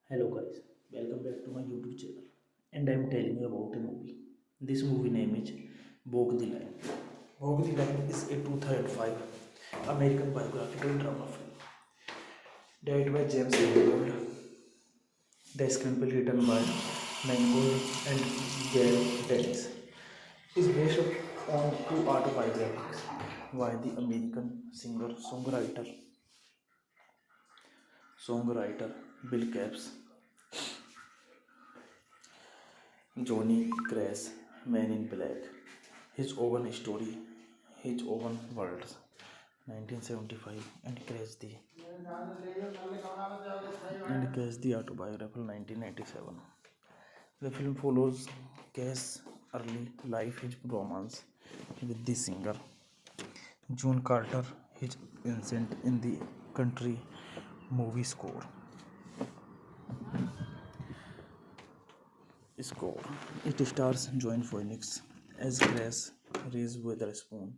Hello guys, welcome back to my YouTube channel and I am telling you about a movie. This movie name is Walk the Line. Walk the Line is a 2005 American biographical drama film directed by James Mangold. The screenplay written by Mangold and Gail Dennis is based on two autobiographies by the American singer-songwriter Bill Capps, Johnny Crash, Man in Black, His Own Story, His Own World, 1975, and Crash the Autobiography, 1997. The film follows Cass's early life, his romance with the singer June Carter, his ascent in the country movie score. It stars Joaquin Phoenix as Grace Reese Witherspoon,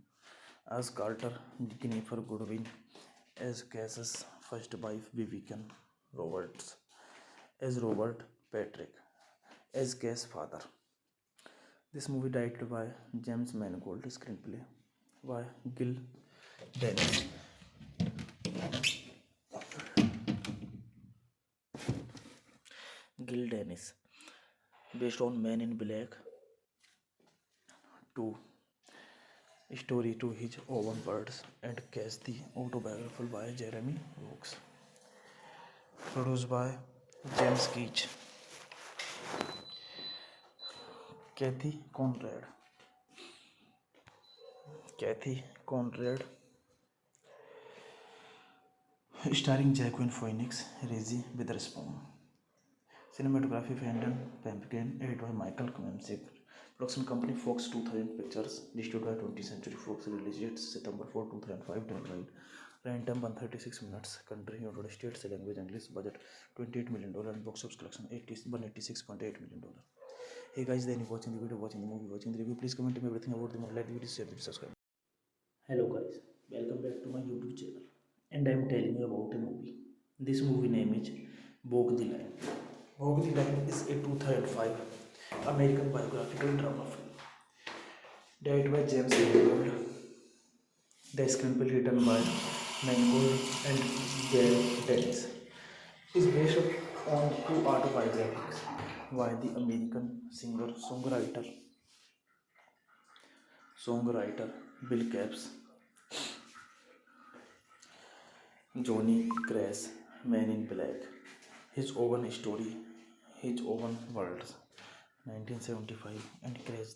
as Carter, Jennifer Goodwin as Cass's first wife Vivian Roberts, as Robert Patrick as Cass's father. This movie directed by James Mangold, screenplay by Gil Dennis. Gil Dennis, based on Man in Black 2, story to his own words and cast the autobiography by Jeremy Brooks. Produced by James Keach, Kathy Conrad, starring Joaquin Phoenix, Reese Witherspoon. Cinematography Brandon Pumpkin, edited by Michael Klemsick. Production company Fox 2000 Pictures, distributed by 20th Century Fox, released date September 4, 2005, timeline. Runtime 136 minutes. Country United States, language English, budget $28 million, and box office collection $186.8 million. Hey guys, then you're watching the video, watching the movie, watching the review. Please comment me everything about the movie. Like the video, share the video, subscribe. Hello guys, welcome back to my YouTube channel, and I am telling you about a movie. This movie name is Walk the Line. Walk the Line is a 2005 American biographical drama film directed by James Mangold. The screenplay written by Mangold and Gail Dennis is based on two autobiographies by the American songwriter Bill Capps, Johnny Crash, Man in Black, his own story, his own words, 1975, and Crash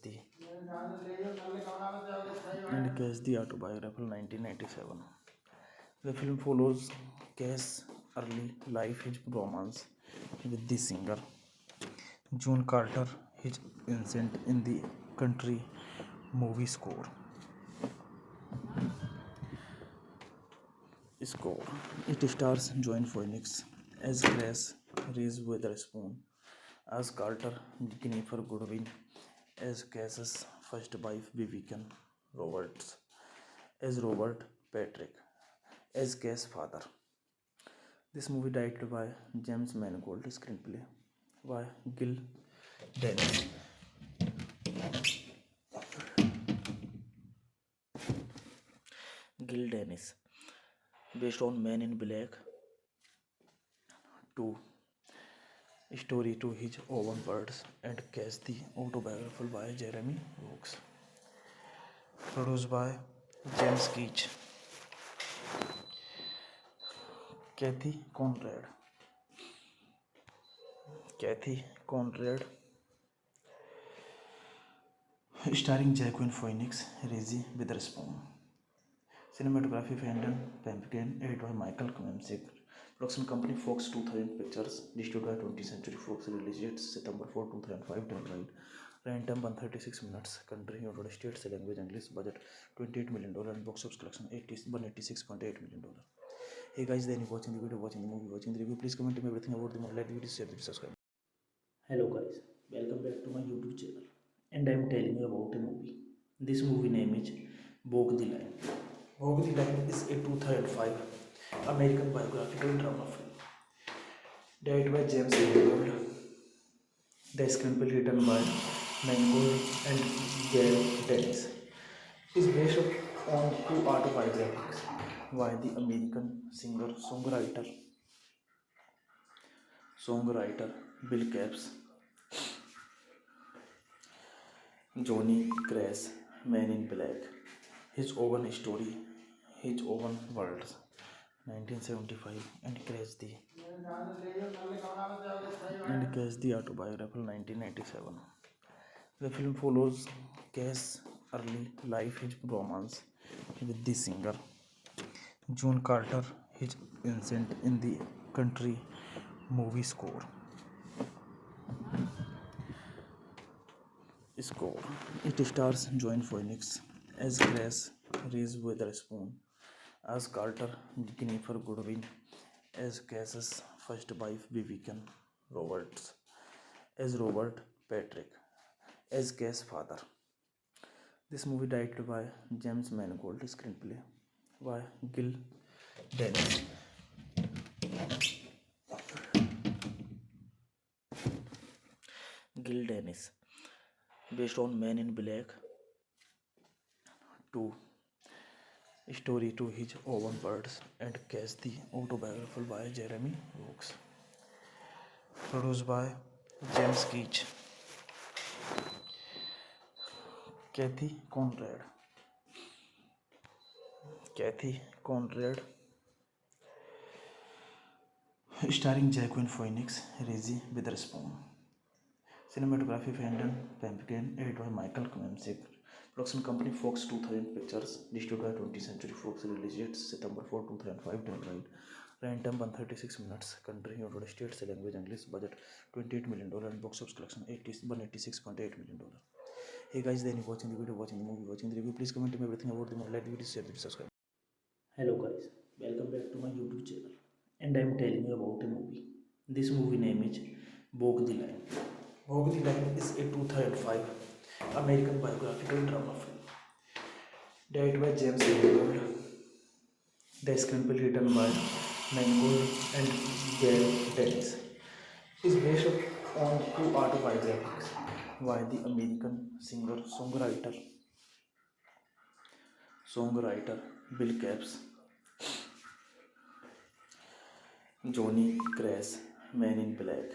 the autobiography, 1997. The film follows Cash's early life, his romance with the singer June Carter, his ascent in the country movie score. It stars Joaquin Phoenix as Grace Reese Witherspoon, as Carter, Jennifer Goodwin as Cass's first wife Vivian Roberts, as Robert Patrick as Cass's father. This movie directed by James Mangold, screenplay by Gil Dennis. Gil Dennis, based on Man in Black 2, story to his own words and cast the autobiography by Jeremy Brooks. Produced by James Keach, Kathy Conrad, starring Joaquin Phoenix, Reese Witherspoon. Cinematography Brandon Pumpkin, edited by Michael Klemsick. Production company Fox 2000 Pictures, distributed by 20th Century Fox, released date September 4, 2005, timeline. Runtime 136 minutes. Country United States, language English, budget $28 million, and box office collection $186.8 million. Hey guys, then you're watching the video, watching the movie, watching the review. Please comment me everything about the movie. Like the video, share the video, subscribe. Hello guys, welcome back to my YouTube channel, and I am telling you about a movie. This movie name is Walk the Line. Walk the Line is a 2005 American biographical drama film directed by James Mangold. The screenplay written by Mangold and Gail Dennis is based on two autobiographies by the American songwriter Bill Capps, Johnny Crash, Man in Black, his own story, his own words, 1975, and Crash the autobiography, 1997. The film follows Cash's early life, his romance with the singer June Carter, his ascent in the country movie score. Score. It stars Joaquin Phoenix as Grace Reese Witherspoon, as Carter Jennifer Goodwin, as Cass's first wife Vivian Roberts, as Robert Patrick, as Cass' father. This movie directed by James Mangold, screenplay by Gil Dennis. Gil Dennis, based on Man in Black 2, story to his own words and cast the autobiography by Jeremy Brooks. Produced by James Keach, Kathy Conrad, starring Joaquin Phoenix, Reese Witherspoon. Cinematography Brandon Pumpkin, edited by Michael Klemsick. Production company Fox 2000 Pictures, distributed by 20th Century Fox, released September 4, 2005, worldwide. Runtime 136 minutes. Country United States, language English, budget $28 million, and box office collection $186.8 million. Hey guys, then you watching the video, watching the movie, watching the review. Please comment to me everything about the movie. Like the video, share the video, subscribe. Hello guys, welcome back to my YouTube channel, and I am telling you about a movie. This movie name is Walk the Line. Walk the Line is a 2005 American biographical drama film directed by James Mangold. The screenplay written by Mangold and Gail Dennis is based on two autobiographies by the American songwriter Bill Capps, Johnny Crash, Man in Black,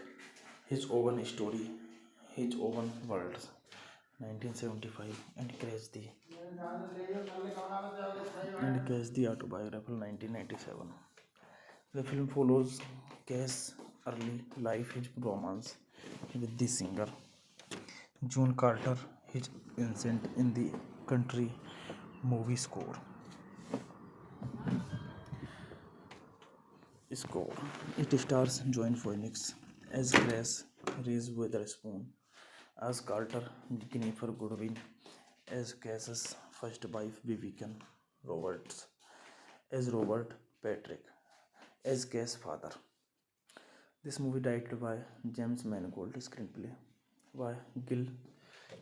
his own story, his own words, 1975, and Crash the autobiography, 1997. The film follows Cash's early life, his romance with the singer June Carter, his ascent in the country movie score. It stars Joaquin Phoenix as Grace Reese Witherspoon, as Carter Jennifer Goodwin, as Cass's first wife Vivian Roberts, as Robert Patrick, as Cass' father. This movie directed by James Mangold, screenplay by Gil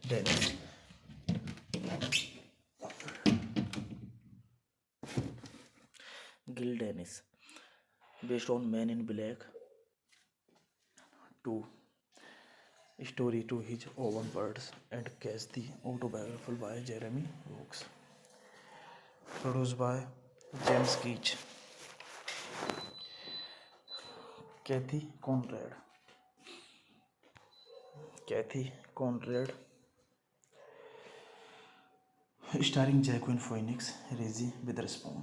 Dennis. Based on Man in Black 2, story to his own words and cast the autobiography by Jeremy Brooks. Produced by James Keach, Kathy Conrad, starring Joaquin Phoenix, Reese Witherspoon.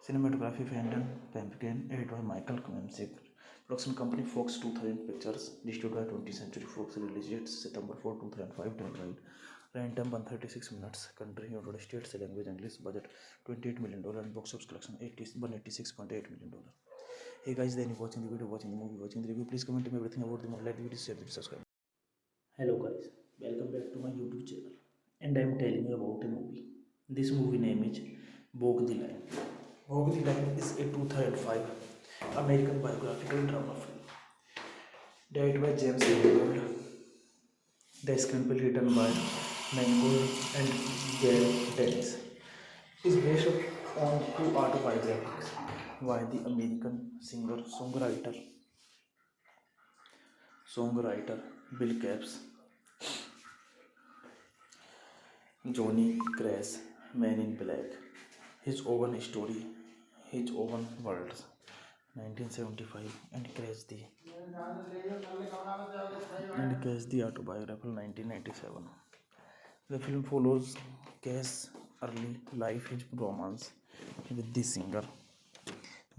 Cinematography Brandon Pumpkin, edited by Michael Klemsick. Production company Fox 2000 Pictures, distributed by 20th Century Fox, released September 4, 2005, worldwide. Runtime 136 minutes. Country United States, language English, budget $28 million, and box office collection $186.8 million. Hey guys, then you watching the video, watching the movie, watching the review. Please comment to me everything about the movie. Like the video, share the video, subscribe. Hello guys, welcome back to my YouTube channel, and I am telling you about a movie. This movie name is Walk the Line. Walk the Line is a 2005 American biographical drama film directed by James Mangold. The screenplay written by Mangold and Gail Dennis is based on two autobiographies by the American songwriter Bill Capps, Johnny Crash, Man in Black, his own story, his own words, 1975, and Crash the autobiography, 1997. The film follows Cash's early life, his romance with the singer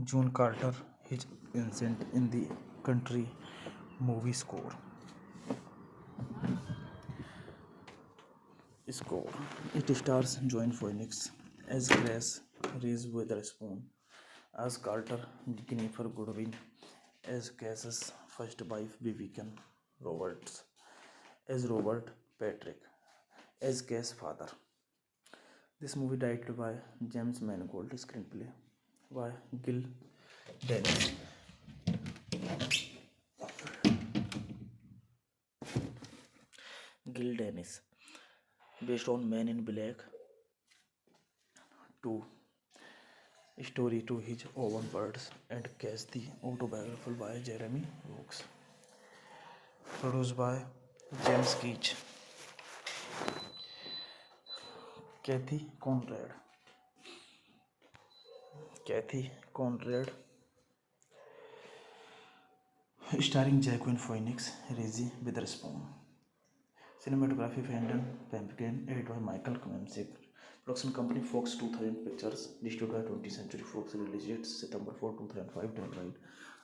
June Carter, his ascent in the country movie score. It stars Joaquin Phoenix as Grace Reese Witherspoon, as Carter Jennifer Goodwin, as Cass's first wife Vivian Roberts, as Robert Patrick as Cass' father. This movie directed by James Mangold, screenplay by Gil Dennis. Gil Dennis, based on Men in Black 2, story to his own words and Cass the autobiography by Jeremy Brooks. Produced by James Keach, Kathy Conrad, starring Joaquin Phoenix, Reese Witherspoon. Cinematography Brandon Pumpkin, edited by Michael Klemsick. Production company Fox 2000 Pictures, distributed by 20th Century Fox, release date September 4, 2005, worldwide.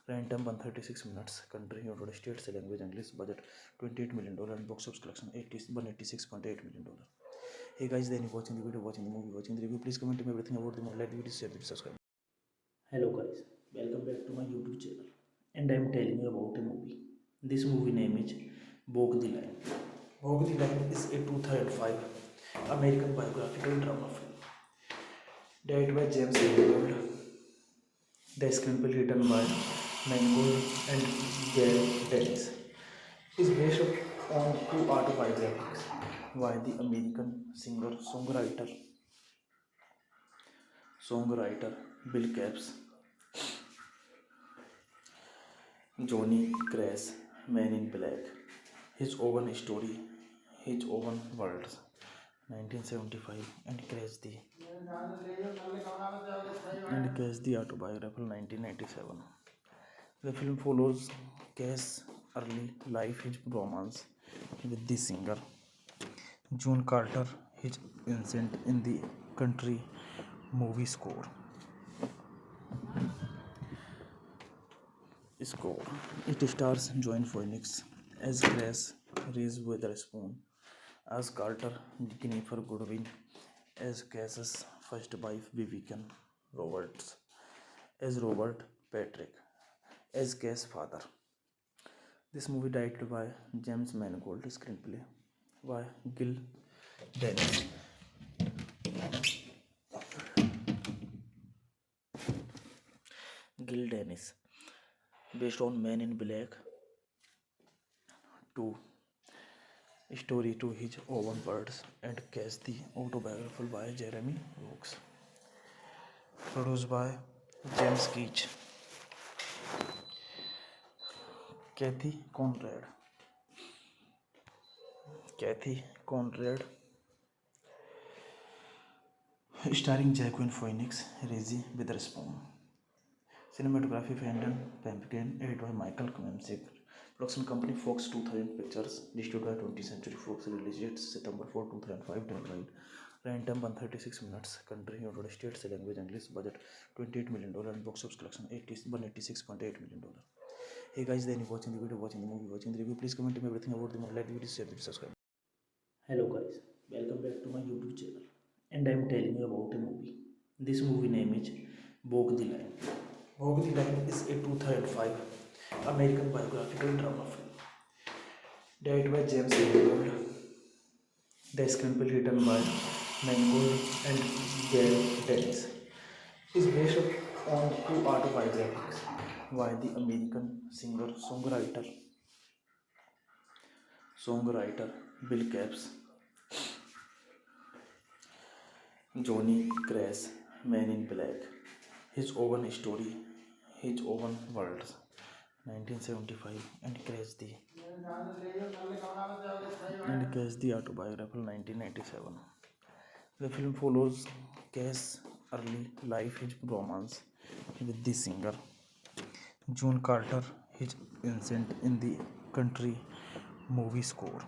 Runtime 136 minutes. Country United States, language English, budget $28 million, and box office collection $186.8 million. Hey guys, then you're watching the video, watching the movie, watching the review. Please comment to me everything about the movie. Like the video, share the video, subscribe. Hello guys, welcome back to my YouTube channel, and I am telling you about a movie. This movie name is Walk the Line. Walk the Line is a 2005 American biographical drama film directed by James Mangold. The screenplay written by Mangold and Gail Dennis is based on two autobiographies by the American singer-songwriter Bill Capps, Johnny Crash, Man in Black, his own story, his own words, 1975, and Crash the autobiography, 1997. The film follows Cash's early life, his romance with the singer June Carter, his ascent in the country movie score. It stars Joaquin Phoenix as Grace, Reese Witherspoon as Carter, Jennifer Goodwin as Cass's first wife Vivian Roberts as Robert Patrick as Cass's father. This movie directed by James Mangold, screenplay by Gil Dennis. Based on Men in Black 2, story to his own words and Cass the autobiography by Jeremy Brooks. Produced by James Keach, Kathy Conrad, starring Joaquin Phoenix, Reese Witherspoon. Cinematography Brandon Pumpkin, edited by Michael Klemsick. Production company Fox 2000 Pictures, distributed by 20th Century Fox, release date September 4, 2005, worldwide. Runtime 136 minutes. Country United States, language English, budget $28 million, and box office collection $186.8 million. Hey guys, then you're watching the video, watching the movie, watching the review. Please comment to me everything about the movie. Like the video, share the video, subscribe. Hello guys, welcome back to my YouTube channel, and I am telling you about a movie. This movie name is Walk the Line. Walk the Line is a 2005 American biographical drama film directed by James Mangold. The screenplay written by Mangold and Gail Dennis is based on two autobiographies by the American singer-songwriter Bill Capps, Johnny Crash, Man in Black, his own story, his own words, 1975, and Crash the autobiography, 1997. The film follows Cash's early life, his romance with the singer June Carter, his ascent in the country movie score.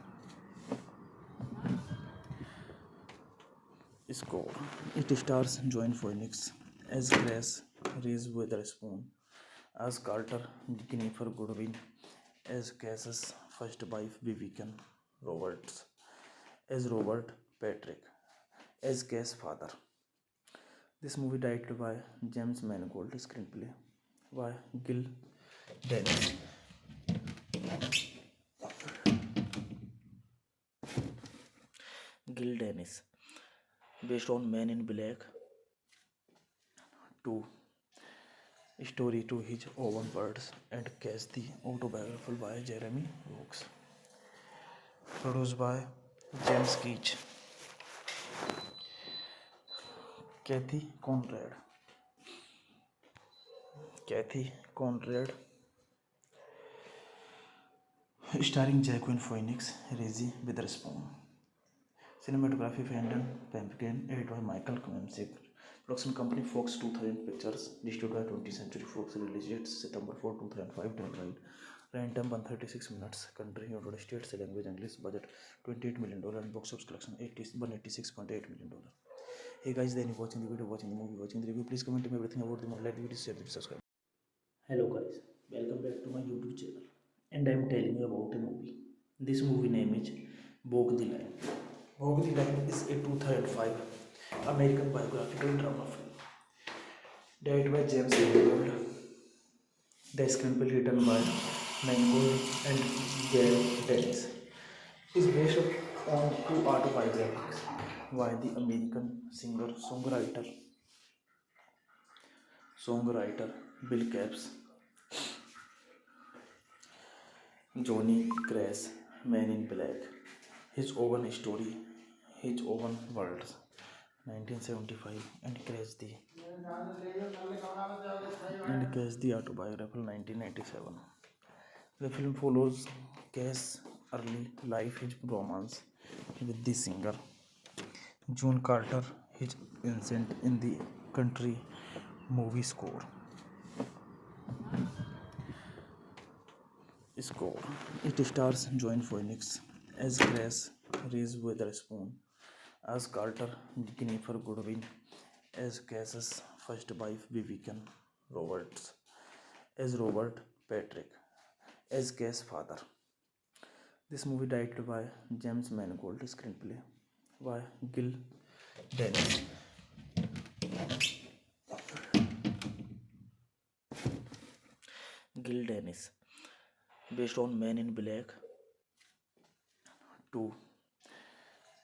It stars Joaquin Phoenix as Grace, Reese Witherspoon as Carter, Jennifer Goodwin as Cass's first wife Vivian Roberts as Robert Patrick as Cass's father. This movie directed by James Mangold, screenplay by Gil Dennis. based on Man in Black 2, story to his own words and cast the autobiography by Jeremy Brooks, produced by James Keach, Kathy Conrad, Kathy Conrad, starring Joaquin Phoenix, Reese Witherspoon. Cinematography Fenton Pumpkin, edited by Michael Klemsick. Production company Fox 2000 Pictures, distributed by 20th Century Fox. Release date September 4, 2005. Timeline. Runtime 136 minutes. Country United States. Language English. Budget $28 million and box office collection $186.8 million. Hey guys, then you watching the video, watching the movie, watching the review. Please comment me everything about the movie. Like the video, share the video, subscribe. Hello guys, welcome back to my YouTube channel. And I am telling you about a movie. This movie name is Walk the Line. Walk the Line is a 2005 American biographical drama film directed by James Mangold. The screenplay written by Mangold and Gail Dennis is based on two autobiographies by the American singer-songwriter Bill Capps, Johnny Crash, Man in Black, his own story, his own words, 1975, and Crash the autobiography, 1997. The film follows Cash's early life, his romance with the singer June Carter, his ascent in the country movie score. It stars Joaquin Phoenix as Crash, Reese Witherspoon as Carter, Jennifer Goodwin as Cash's first wife, Vivian Roberts as Robert Patrick as Cash's father. This movie directed by James Mangold, screenplay by Gil Dennis. Based on Man in Black 2,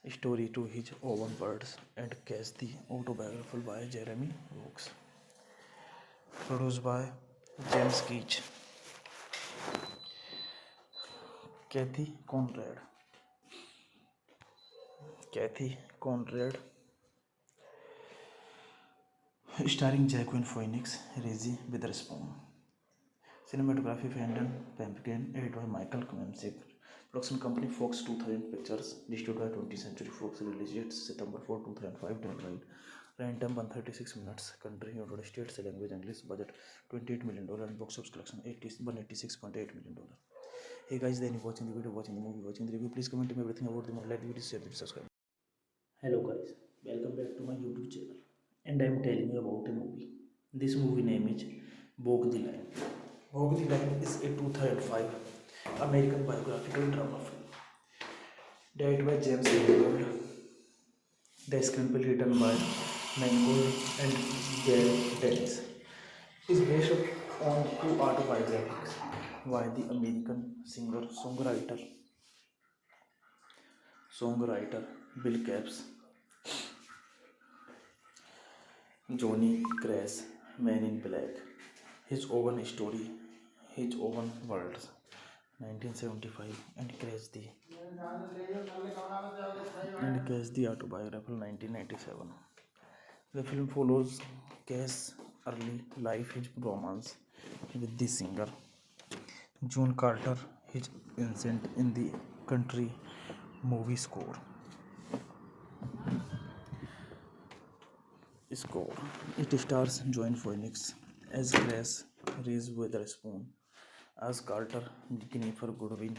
story to his own words and cast the autobiography by Jeremy Brooks, produced by James Keach, Kathy Conrad, starring Joaquin Phoenix, Reese Witherspoon. Cinematography Fenton Pumpkin, edited by Michael Klemsick. Production company Fox 2000 Pictures, distributed by 20th Century Fox. Release date September 4, 2005. Timeline. Runtime 136 minutes. Country United States. Language English. Budget $28 million and box office collection $186.8 million. Hey guys, then you watching the video, watching the movie, watching the review. Please comment me everything about the movie. Like the video, share the video, subscribe. Hello guys, welcome back to my YouTube channel. And I am telling you about a movie. This movie name is Walk the Line. Walk the Line is a 2005 American biographical drama film directed by James Mangold. The screenplay written by Mangold and Gail Dennis is based on two autobiographies by the American singer-songwriter Bill Capps, Johnny Crash, Man in Black, his own story, his own words, 1975, and Crash the autobiography, 1997. The film follows Cash's early life, his romance with the singer June Carter, his ascent in the country movie score. It stars Joaquin Phoenix as Crash, Reese Witherspoon as Carter, Jennifer Goodwin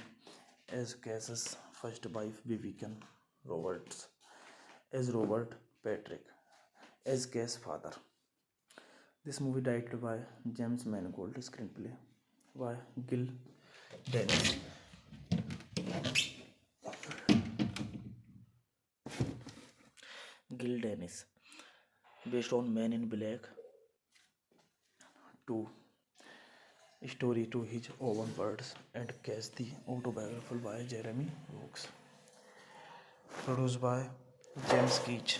as Cash's first wife, Vivian Roberts as Robert Patrick as Cash's father. This movie directed by James Mangold, screenplay by Gil Dennis. Based on Man in Black 2, story to his own words and cast the autobiography by Jeremy Brooks, produced by James Keach,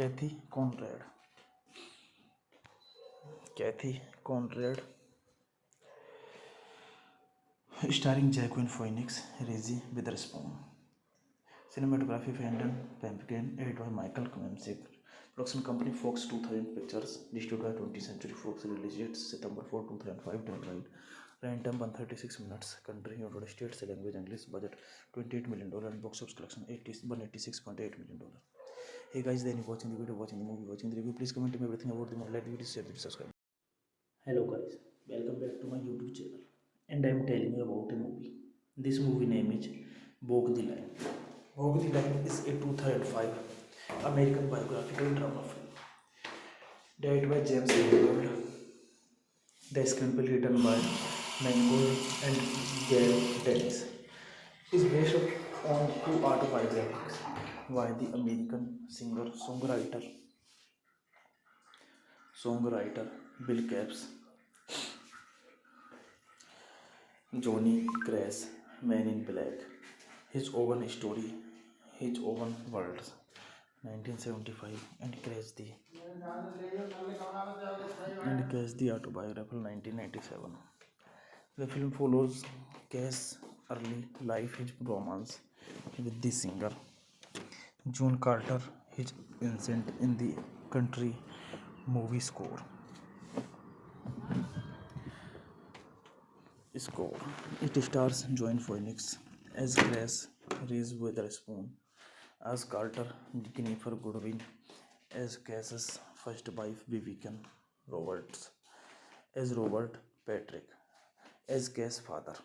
Kathy Conrad, Kathy Conrad, starring Joaquin Phoenix, Reese Witherspoon. Cinematography Brandon Pumpkin, edited by Michael Koemsick. Production company Fox 2000 Pictures, distributed by 20th Century Fox, released September 4, 2005, worldwide. Runtime 136 minutes. Country United States, language English, budget $28 million, and box office collection $186.8 million. Hey guys, then you watching the video, watching the movie, watching the review. Please comment me everything about the movie. Like the video, share the video, subscribe. Hello guys, welcome back to my YouTube channel, and I am telling you about a movie. This movie name is Walk the Line. Walk the Line is a 2005 American biographical drama film directed by James Mangold. The screenplay written by Mangold and Gail Dennis is based on two autobiographies by the American songwriter Bill Capps, Johnny Crash, Man in Black, His Own Story, His Own Worlds, 1975, and Crash the Autobiography, 1997. The film follows Cash's early life, his romance with the singer June Carter, his ascent in the country movie score. It stars Joaquin Phoenix as Crash, Reese Witherspoon as Carter, Jennifer Goodwin as Cash's first wife Vivian Roberts as Robert Patrick as Cash's father.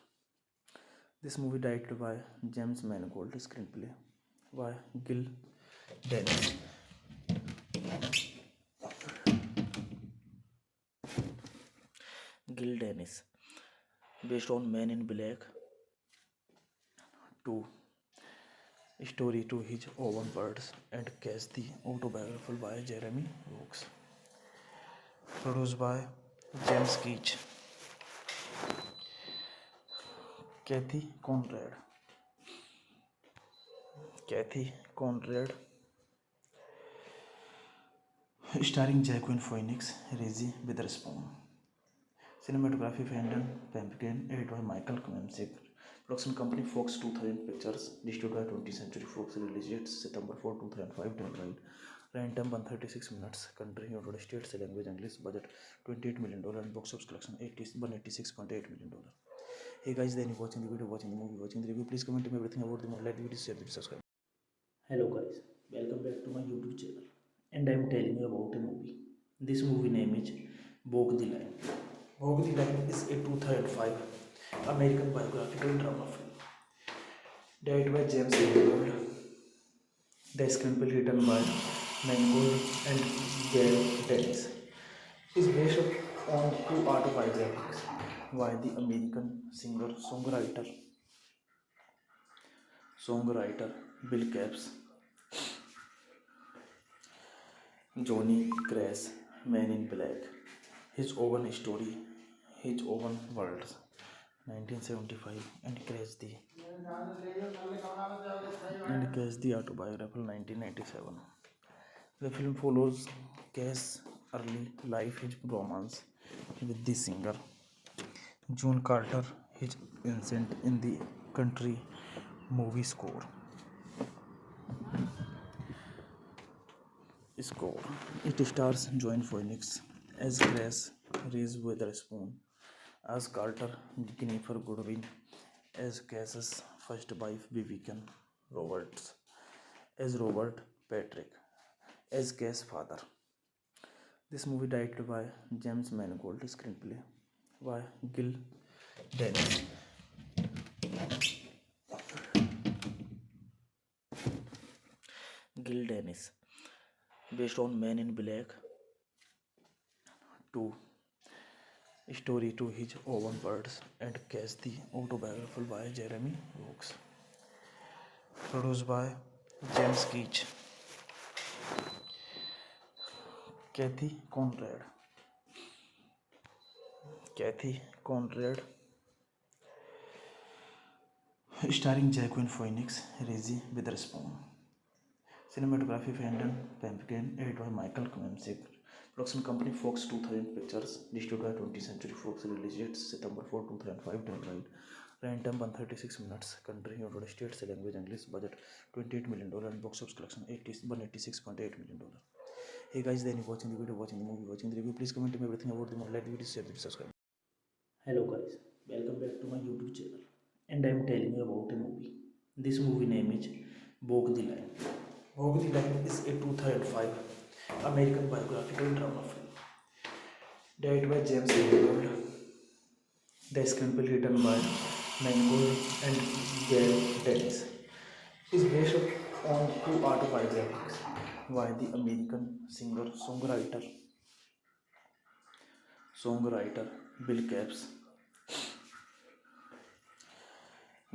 This movie directed by James Mangold, screenplay by Gil Dennis. Based on Man in Black 2, story to his own words, and Cash the Autobiography by Jeremy Roux. Produced by James Keach. Kathy Conrad, starring Joaquin Phoenix, Reese Witherspoon. Cinematography Brandon Pumpkin, edited by Michael Koemsick. Production company Fox 2000 Pictures, distributed by 20th Century Fox, released September 4, 2005, worldwide. Runtime 136 minutes. Country United States, language English, budget $28 million, and box office collection $186.8 million. Hey guys, then you watching the video, watching the movie, watching the review. Please comment me everything about the movie. Like the video, share the video, subscribe. Hello guys, welcome back to my YouTube channel, and I am telling you about a movie. This movie name is Walk the Line. Walk the Line is a 2005 American biographical drama film directed by James Mangold. The screenplay written by Mangold and Gail Dennis is based on two autobiographies by the American songwriter Bill Capps, Johnny Crash, Man in Black, His Own Story, His Own Worlds, 1975, and Cash the Autobiography, 1997. The film follows Cash's early life, his romance with the singer June Carter, his ascent in the country movie score. It stars Joaquin Phoenix as Crash, Reese Witherspoon as Carter, Jennifer Goodwin as Cash's first wife Vivian Roberts as Robert Patrick as Cash's father. This movie directed by James Mangold, screenplay by Gil Dennis. Based on Man in Black 2, story to his own words, and Cash the Autobiography by Jeremy Roux. Produced by James Keach. Kathy Conrad, starring Joaquin Phoenix, Reese Witherspoon. Cinematography Fandom Pumpkin, edited by Michael Klemsik. Production company Fox 2000 Pictures, distributed by 20th Century Fox, released date September 4, 2005, timeline. Run time 136 minutes. Country United States, language English, budget $28 million, and box office collection $186.8 million. Hey guys, then you watching the video, watching the movie, watching the review. Please comment me everything about the movie. Like the video, share the video, subscribe. Hello guys, welcome back to my YouTube channel, and I am telling you about a movie. This movie name is Walk the Line. Walk the Line is a 2005 American biographical drama film directed by James Mangold. The screenplay written by Mangold and Gail Dennis is based on two autobiographies by the American songwriter Bill Capps,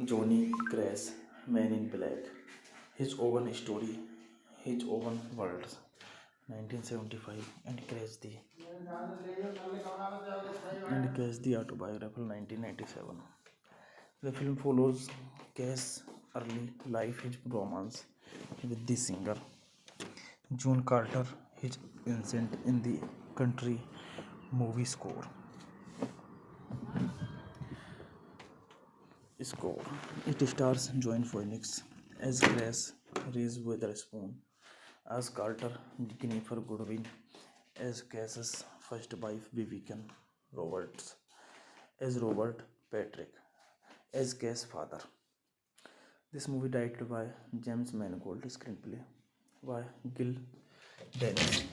Johnny Crash, Man in Black, His Own Story, His Own World, 1975, and Crash the Autobiography, 1997. The film follows Cash's early life, his romance with the singer June Carter, his ascent in the country movie score. It stars Joaquin Phoenix as Grace, Reese Witherspoon as Carter, Jennifer Goodwin as Cass's first wife Vivian Roberts as Robert Patrick as Cass's father. This movie directed by James Mangold, screenplay by Gil Dennis.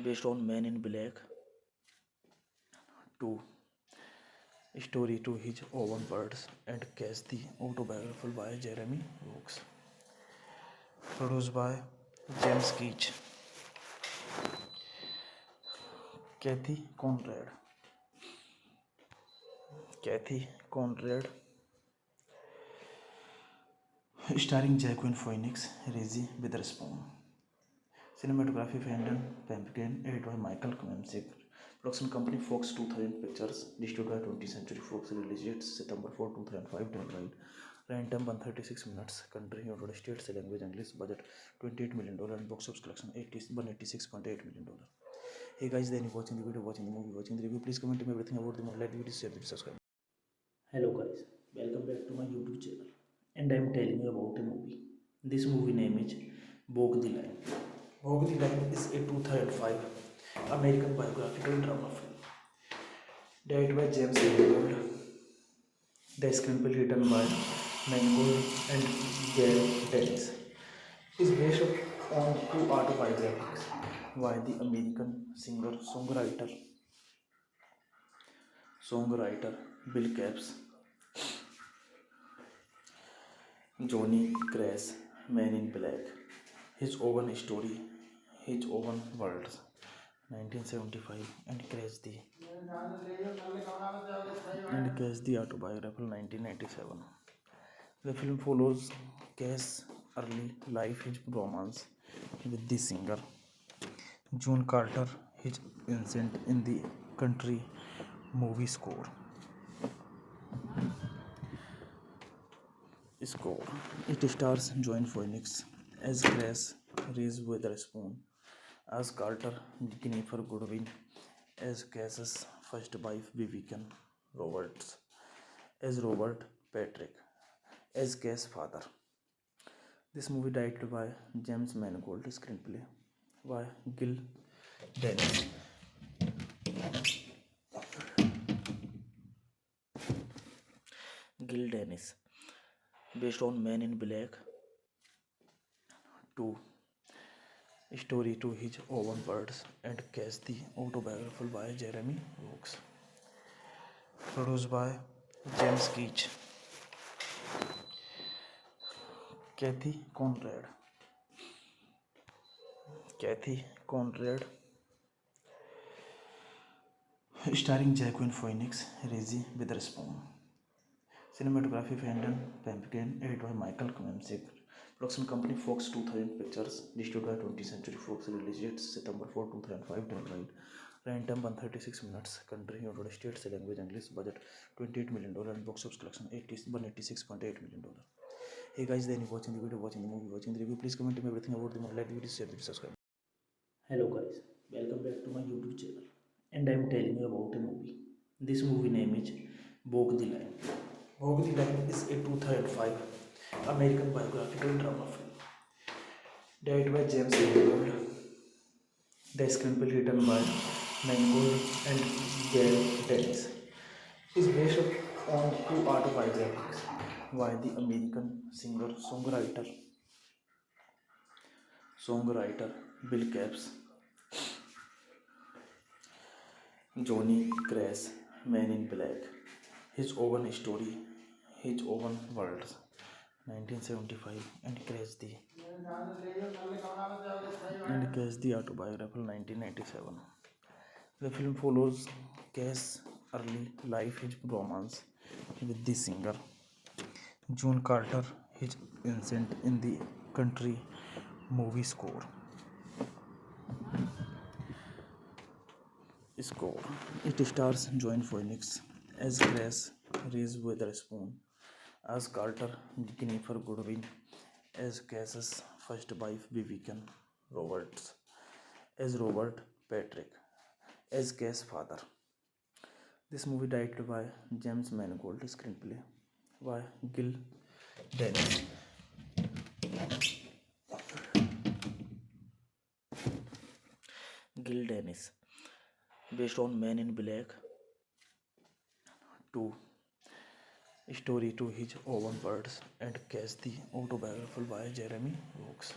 Based on Man in Black 2, story to his own words, and Cash the Autobiography by Jeremy Brooks. Produced by James Keach, Kathy Conrad, starring Joaquin Phoenix, Reese Witherspoon. Cinematography Fandom Pumpkin, edited by Michael Klemsik. Production company Fox 2000 Pictures, distributed by 20th Century Fox, released date September 4, 2005, timeline. Run time 136 minutes. Country United States, language English, budget $28 million, and box office collection $186.8 million. Hey guys, then you watching the video, watching the movie, watching the review. Please comment me everything about the movie. Like the video, share the video, subscribe. Hello guys, welcome back to my YouTube channel, and I am telling you about a movie. This movie name is Walk the Line. Walk the Line is a 2005 American biographical drama film directed by James Mangold. The screenplay written by Mangold and Gail Dennis is based on two autobiographies by the American songwriter Bill Capps, Johnny Crash, Man in Black, His Own Story, His Own World, 1975, and Crash the Autobiography, 1997. The film follows Cash's early life, his romance with the singer June Carter, his ascent in the country movie score. It stars Joaquin Phoenix as Grace, Reese Witherspoon as Carter, Jennifer Goodwin as Cass's first wife Vivian Roberts as Robert Patrick as Cass's father. This movie directed by James Mangold, screenplay by Gil Dennis. Based on Man in Black 2, story to his own words, and Cash the Autobiography by Jeremy Brooks. Produced by James Keach, Kathy Conrad, starring Joaquin Phoenix, Reese Witherspoon. Cinematography Fandom Pumpkin, edited by Michael Klemsik. Production company Fox 2000 Pictures, distributed by 20th Century Fox, released date September 4, 2005, timeline. Run time 136 minutes. Country United States. Language English. Budget $28 million and box office collection $186.8 million. Hey guys, then you watching the video, watching the movie, watching the review. Please comment me everything about the movie. Like the video, share the video, subscribe. Hello guys, welcome back to my YouTube channel. And I am telling you about a movie. This movie name is Walk the Line. Walk the Line is a 2005 American biographical drama film. Directed by James Mangold. The screenplay written by Mangold and Gail Dennis is based on two autobiographies by the American songwriter Bill Capps, Johnny Crash, Man in Black, His Own Story, His Own Worlds, 1975, and Crash the Autobiography, 1997. The film follows Cash's early life, his romance with the singer June Carter, his ascent in the country movie score. It stars Joaquin Phoenix as Grace, Reese Witherspoon as Carter, Jennifer Goodwin as Cash's first wife, Vivian Roberts as Robert Patrick as Cash's father. This movie directed by James Mangold, screenplay by Gil Dennis. Based on Man in Black 2, story to his own words, and Cash the autobiography by Jeremy Roux.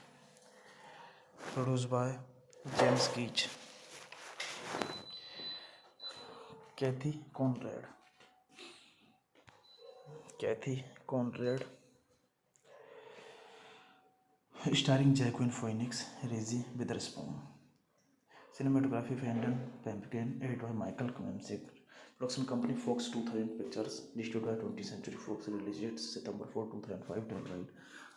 Produced by James Keach, Kathy Conrad, starring Joaquin Phoenix, Reese Witherspoon. Cinematography Brandon Pumpkin, edited by Michael Klemsick. Production company Fox 2000 Pictures, distributed by 20th Century Fox. Release date September 4, 2005. Timeline.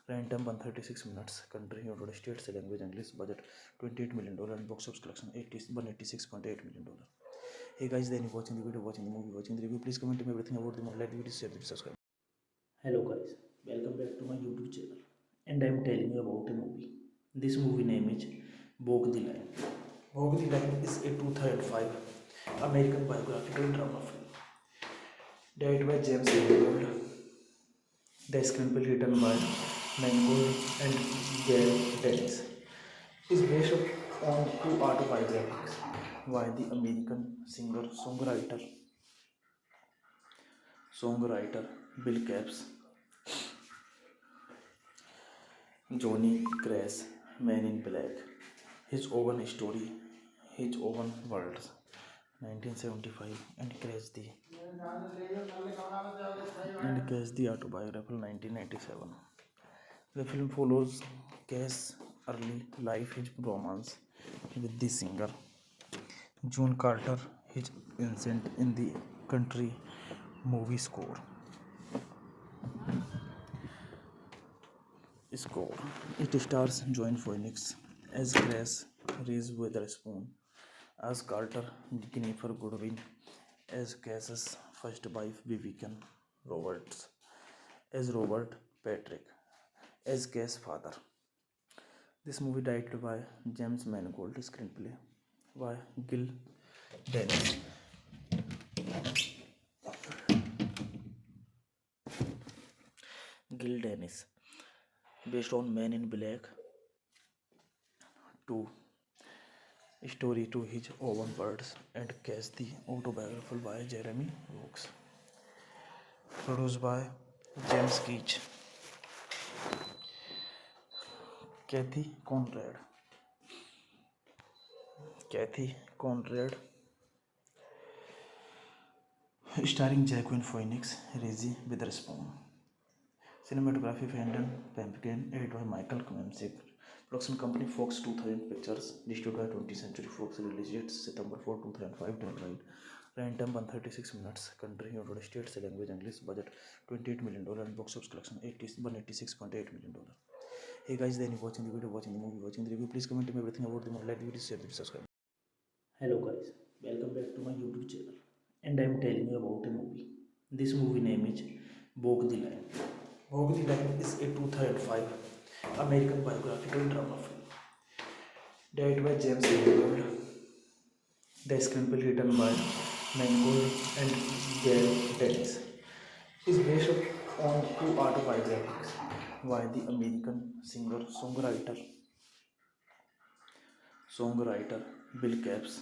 Run time 136 minutes. Country United States. Language English. Budget $28 million and box office collection $186.8 million. Hey guys, then you watching the video, watching the movie, watching the review. Please comment me everything about the movie. Like the video, share the video, subscribe. Hello guys, welcome back to my YouTube channel. And I am telling you about a movie. This movie name is Walk the Line. Walk the Line is a 2005 American biographical drama film. Directed by James Mangold. The screenplay written by Mangold and Gail Dennis is based on two autobiographies by the American songwriter Bill Capps, Johnny Crash, Man in Black, His Own Story, His Own Worlds, 1975, and Crash the Autobiography, 1997. The film follows Cash's early life, his romance with the singer June Carter, his ascent in the country movie score. It stars Joaquin Phoenix as Grace, Reese Witherspoon as Carter, Jennifer Goodwin as Cash's first wife, Vivian Roberts as Robert Patrick as Cash's father. This movie directed by James Mangold, screenplay by Gil Dennis. Based on Man in Black 2, story to his own words, and Cash the autobiography by Jeremy Roux. Produced by James Keach, Kathy Conrad, starring Joaquin Phoenix, Reese Witherspoon. Cinematography Brandon Pumpkin, edited by Michael Klemsick. Production company Fox 2000 Pictures, distributed by 20th Century Fox. Release date September 4, 2005. Timeline. Run time 136 minutes. Country United States. Language English. Budget $28 million and box office collection $186.8 million. Hey guys, then you watching the video, watching the movie, watching the review. Please comment me everything about the movie. Like the video, share the video, subscribe. Hello guys, welcome back to my YouTube channel. And I am telling you about a movie. This movie name is Walk the Line. Walk the Line is a 2005 American biographical drama film directed by James Mangold. The screenplay written by Mangold and Gail Dennis is based on two autobiographies by the American songwriter Bill Capps,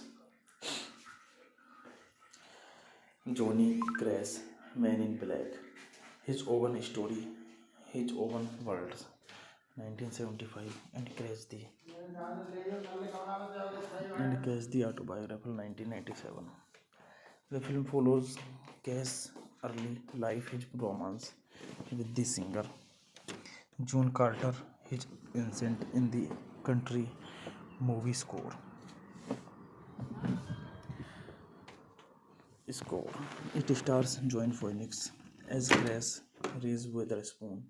Johnny Crash, Man in Black, His Own Story, His Own World, 1975, and Crash the Autobiography, 1997. The film follows Cash's early life, his romance with the singer June Carter, his ascent in the country movie score. It stars Joaquin Phoenix as Grace, Reese Witherspoon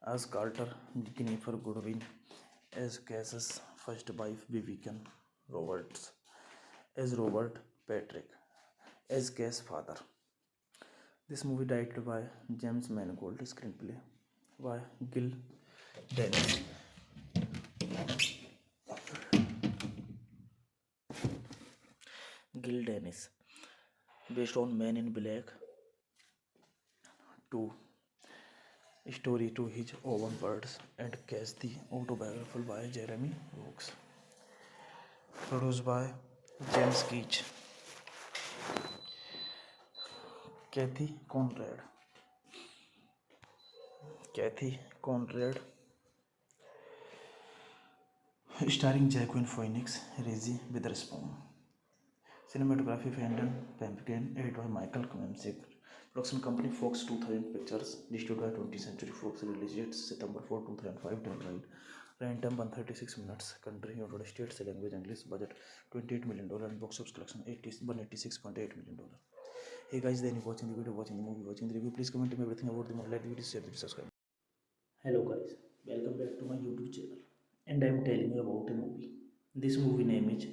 as Carter, Jennifer Goodwin as Cass's first wife Vivian Roberts as Robert Patrick as Cass's father. This movie directed by James Mangold, screenplay by Gil Dennis. Gil Dennis, based on Man in Black 2, story to his own words, and Cash the Autobiography by Jeremy Brooks. Produced by James Keach. Kathy Conrad, starring Joaquin Phoenix, Reese Witherspoon. Cinematography Brandon Pumpkin, edited by Michael Klemsick. Production company Fox 2000 Pictures, distributed by 20th Century Fox, released September 4, 2005, worldwide. Runtime 136 minutes. Country United States, language English, budget $28 million, and box office collection $186.8 million. Hey guys, then you watching the video, watching the movie, watching the review. Please comment me everything about the movie. Like the video, share the video, subscribe. Hello guys, welcome back to my YouTube channel. And I am telling you about a movie. This movie name is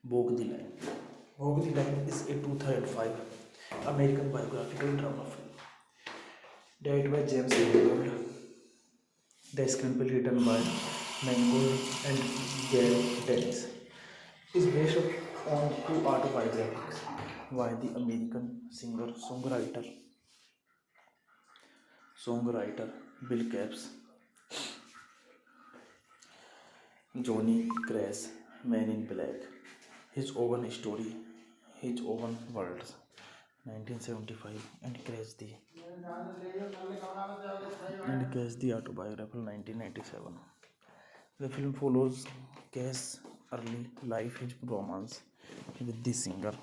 Walk the Line. Walk the Line is a 2005 American biographical drama film directed by James Mangold. The screenplay written by Mangold and Gail Dennis is based on two autobiographies by the American songwriter Bill Capps, Johnny Crash, Man in Black, His Own Story, His Own World, 1975, and Crash the Autobiography, 1997. The film follows Cash's early life, his romance with the singer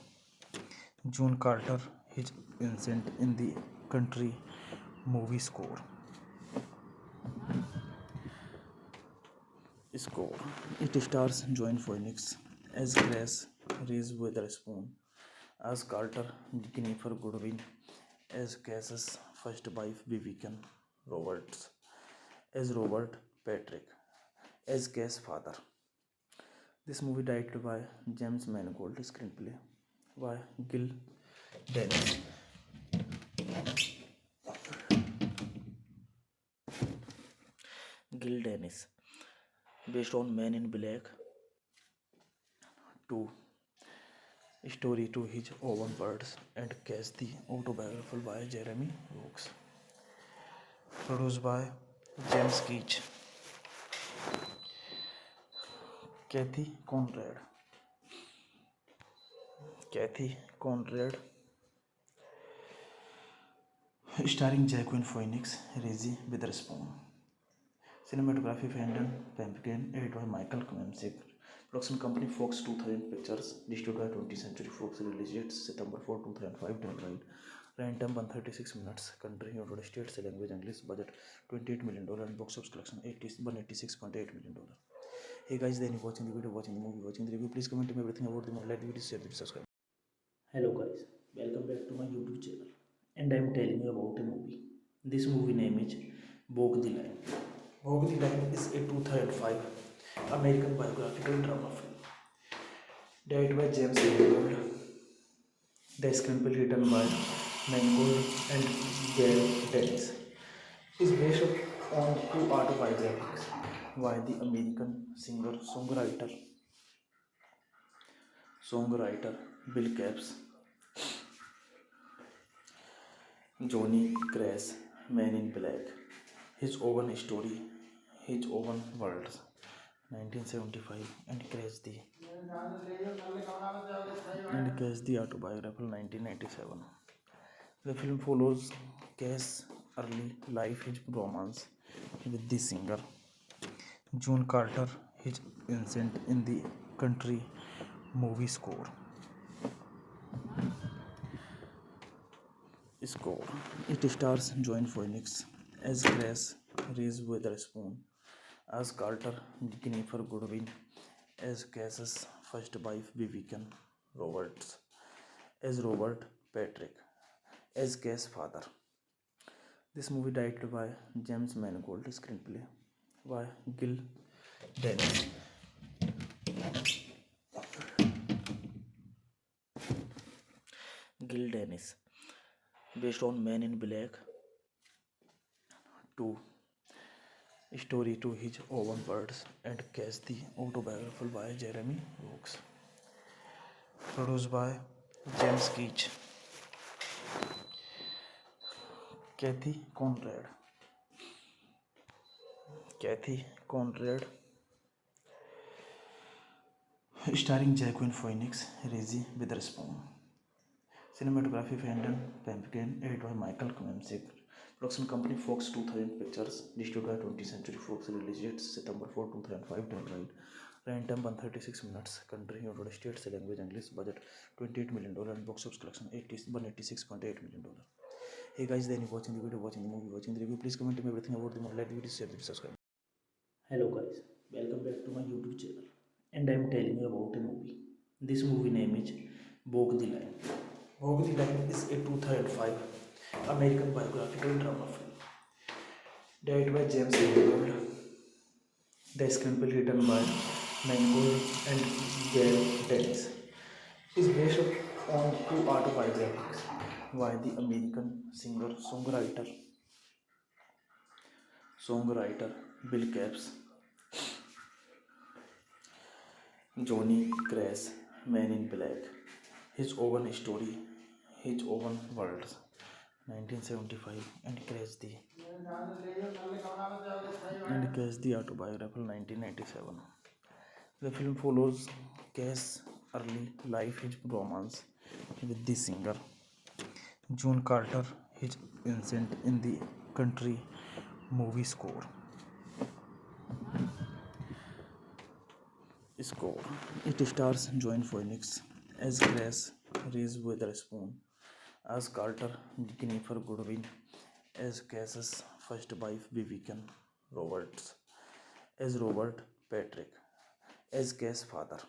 June Carter, his ascent in the country movie score. It stars Joaquin Phoenix as Grace, Reese Witherspoon as Carter, Jennifer Goodwin as Cass's first wife Vivian Roberts as Robert Patrick as Cass's father. This movie directed by James Mangold, screenplay by Gil Dennis. Based on Man in Black 2, story to his own words, and Cash the Autobiography by Jeremy Brooks. Produced by James Keach. Kathy Conrad, starring Joaquin Phoenix, Reese Witherspoon. Cinematography Brandon Pumpkin, edited by Michael Klemsick. Production company Fox 2000 Pictures, distributed by 20th Century Fox, released September 4, 2005, worldwide. Runtime 136 minutes. Country United States, language English, budget $28 million, and box office collection $186.8 million. Hey guys, then you watching the video, watching the movie, watching the review. Please comment me everything about the movie. Like the video, share the video, subscribe. Hello guys, welcome back to my YouTube channel. And I am telling you about a movie. This movie name is Walk the Line. Walk the Line is a 2005 American biographical drama film directed by James Mangold. The screenplay written by Mangold and Gail Dennis is based on two autobiographies by the American songwriter Bill Capps, Johnny Crash, Man in Black, His Own Story, His Own Worlds, 1975, and Crash the Autobiography, 1997. The film follows Cash's early life, his romance with the singer June Carter, his ascent in the country movie score. It stars Joaquin Phoenix as Grace, Reese Witherspoon as Carter, Jennifer Goodwin as Cash's first wife, Vivian Roberts as Robert Patrick as Cash's father. This movie directed by James Mangold, screenplay by Gil Dennis. Based on Man in Black 2, story to his own words, and Cash the Autobiography by Jeremy Brooks. Produced by James Keach, Kathy Conrad, starring Joaquin Phoenix, Reese Witherspoon. Cinematography Brandon Pumpkin, edited by Michael Klemsick. Production company Fox 2000 Pictures, distributed by 20th Century Fox. Release date September 4, 2005. Timeline. Runtime 136 minutes. Country United States. Language English. Budget $28 million and box office collection $186.8 million. Hey guys, then you watching the video, watching the movie, watching the review. Please comment me everything about the movie. Like the video, share the video, subscribe. Hello guys, welcome back to my YouTube channel, and I am telling you about a movie. This movie name is Walk the Line. Walk the Line is a 2005 American biographical drama film directed by James Mangold. The screenplay written by Mangold and Gail Dennis is based on two autobiographies by the American songwriter Bill Capps, Johnny Crash, Man in Black, His Own Story, His Own Worlds, 1975, and Crash the Autobiography, 1997. The film follows Cash's early life, his romance with the singer June Carter, his ascent in the country movie score. It stars Joaquin Phoenix as Grace, Reese Witherspoon as Carter, Jennifer Goodwin as Cash's first wife, Vivian Roberts as Robert Patrick as Cash's father.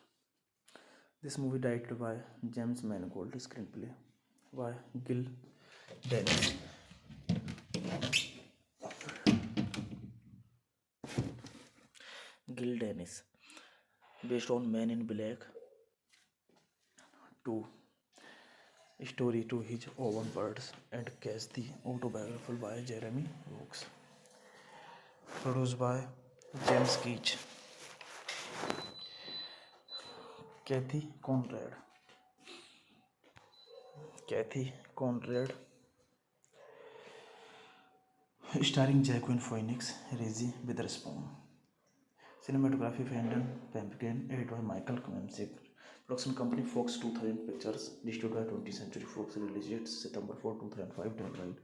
This movie directed by James Mangold, screenplay by Gil Dennis. Based on Man in Black 2, story to his own words, and Cash the Autobiography by Jeremy Brooks. Produced by James Keach, Kathy Conrad, starring Joaquin Phoenix, Reese Witherspoon. Cinematography Brandon Pumpkin, edited by Michael Klemsick. Production company Fox 2000 Pictures, distributed by 20th Century Fox. Release date September 4, 2005. Timeline.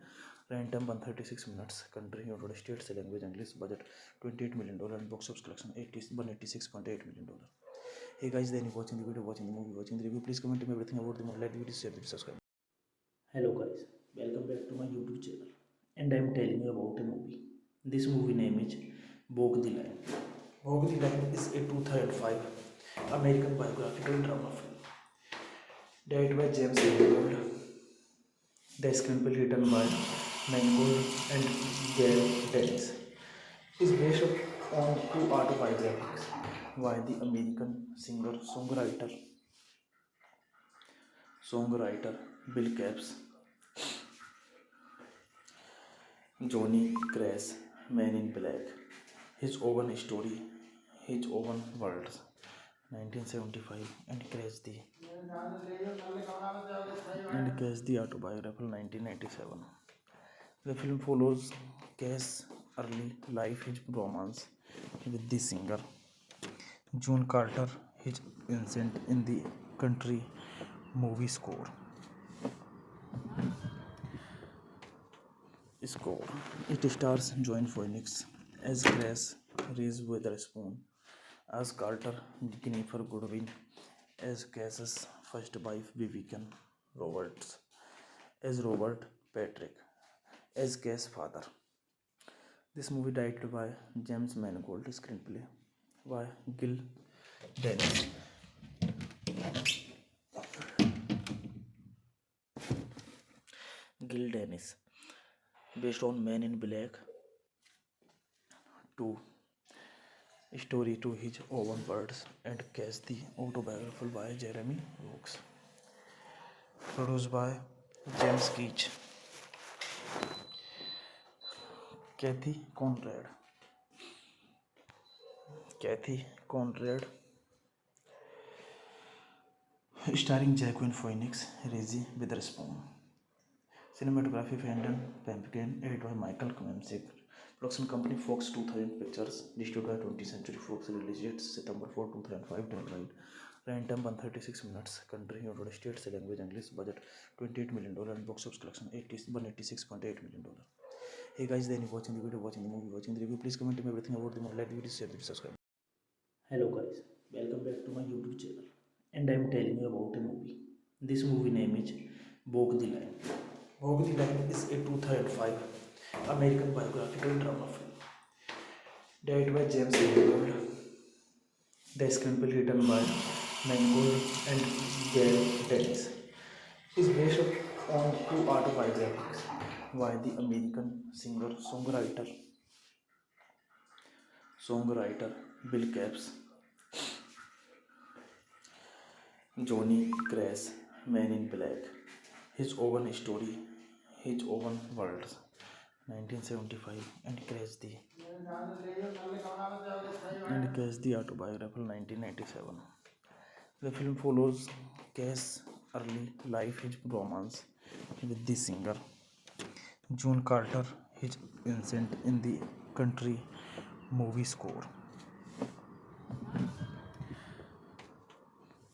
Runtime 136 minutes. Country United States. Language English. Budget $28 million and box office collection $186.8 million. Hey guys, then you watching the video, watching the movie, watching the review. Please comment me everything about the movie. Like the video, share the video, subscribe. Hello guys, welcome back to my YouTube channel, and I am telling you about a movie. This movie name is Walk the Line. Walk the Line is a 2005 American biographical drama film directed by James Mangold. The screenplay written by Mangold and Gail Dennis is based on two autobiographies by the American songwriter Bill Capps, Johnny Crash, Man in Black, His Own Story, His Own World, 1975, and Crash the Autobiography, 1997. The film follows Cash's early life, his romance with the singer June Carter, his ascent in the country movie score. It stars Joaquin Phoenix as Grace Reese Witherspoon, as Carter, Jennifer Goodwin as Cass's first wife Vivian Roberts, as Robert Patrick, as Cass's father. This movie directed by James Mangold, screenplay by Gil Dennis. Gil Dennis, based on Man in Black 2, story to his own words, and Cash the Autobiography by Jeremy Roux. Produced by James Keach, Kathy Conrad, starring Joaquin Phoenix, Reese Witherspoon. Cinematography Brandon Pumpkin, edited by Michael Klemsick. Production company Fox 2000 Pictures, distributed by 20th Century Fox, released date September 4, 2005, timeline. Runtime 136 minutes, country United States, language English, budget $28 million, and box office collection $186.8 million. Hey guys, then you watching the video, watching the movie, watching the review, please comment me everything about the movie, like the video, share the video, subscribe. Hello guys, welcome back to my YouTube channel, and I am telling you about a movie. This movie name is Walk the Line. Walk the Line is a 2005 American biographical drama film directed by James Mangold. The screenplay written by Mangold and Gail Dennis is based on two autobiographies by the American songwriter Bill Capps, Johnny Crash, Man in Black, His Own Story, His Own World, 1975, and Crash the Autobiography, 1997. The film follows Cash's early life, his romance with the singer June Carter, his ascent in the country movie score.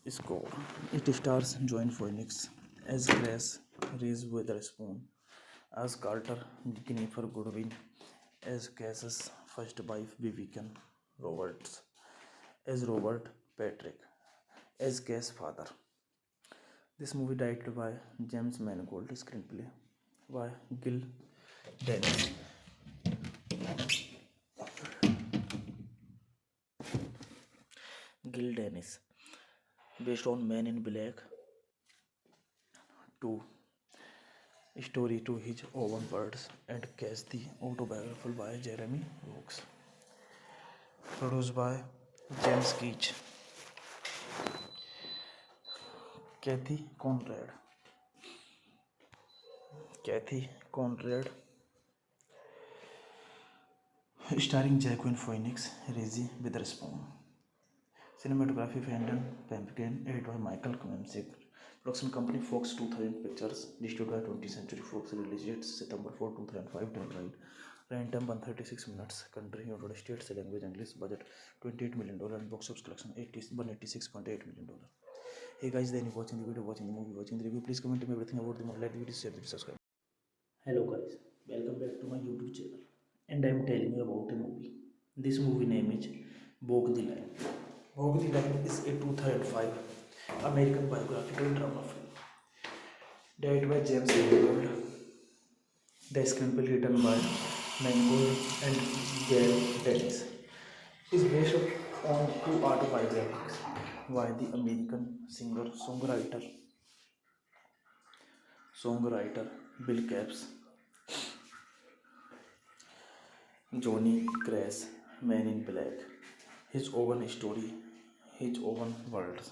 It stars Joaquin Phoenix as Grace Reese Witherspoon, as Carter, Jennifer Goodwin as Cass's first wife Vivian Roberts, as Robert Patrick, as Cass's father. This movie directed by James Mangold, screenplay by Gil Dennis. Based on Man in Black 2, story to his own words, and Cash the Autobiography by Jeremy Roux. Produced by James Keach, Kathy Conrad, starring Joaquin Phoenix, Reese Witherspoon. Cinematography Brandon Pumpkin, edited by Michael Klemsick. Production company Fox 2000 Pictures, distributed by 20th Century Fox, released date September 4, 2005, timeline. Runtime 136 minutes, country United States, language English, budget $28 million, and box office collection $186.8 million. Hey guys, then you watching the video, watching the movie, watching the review, please comment me everything about the movie, like the video, share the video, subscribe. Hello guys, welcome back to my YouTube channel, and I am telling you about a movie. This movie name is Walk the Line. Walk the Line is a 2005 American biographical drama film directed by James Mangold. The screenplay written by Mangold and Gail Dennis is based on two autobiographies by the American songwriter Bill Capps, Johnny Crash, Man in Black, His Own Story, His Own World,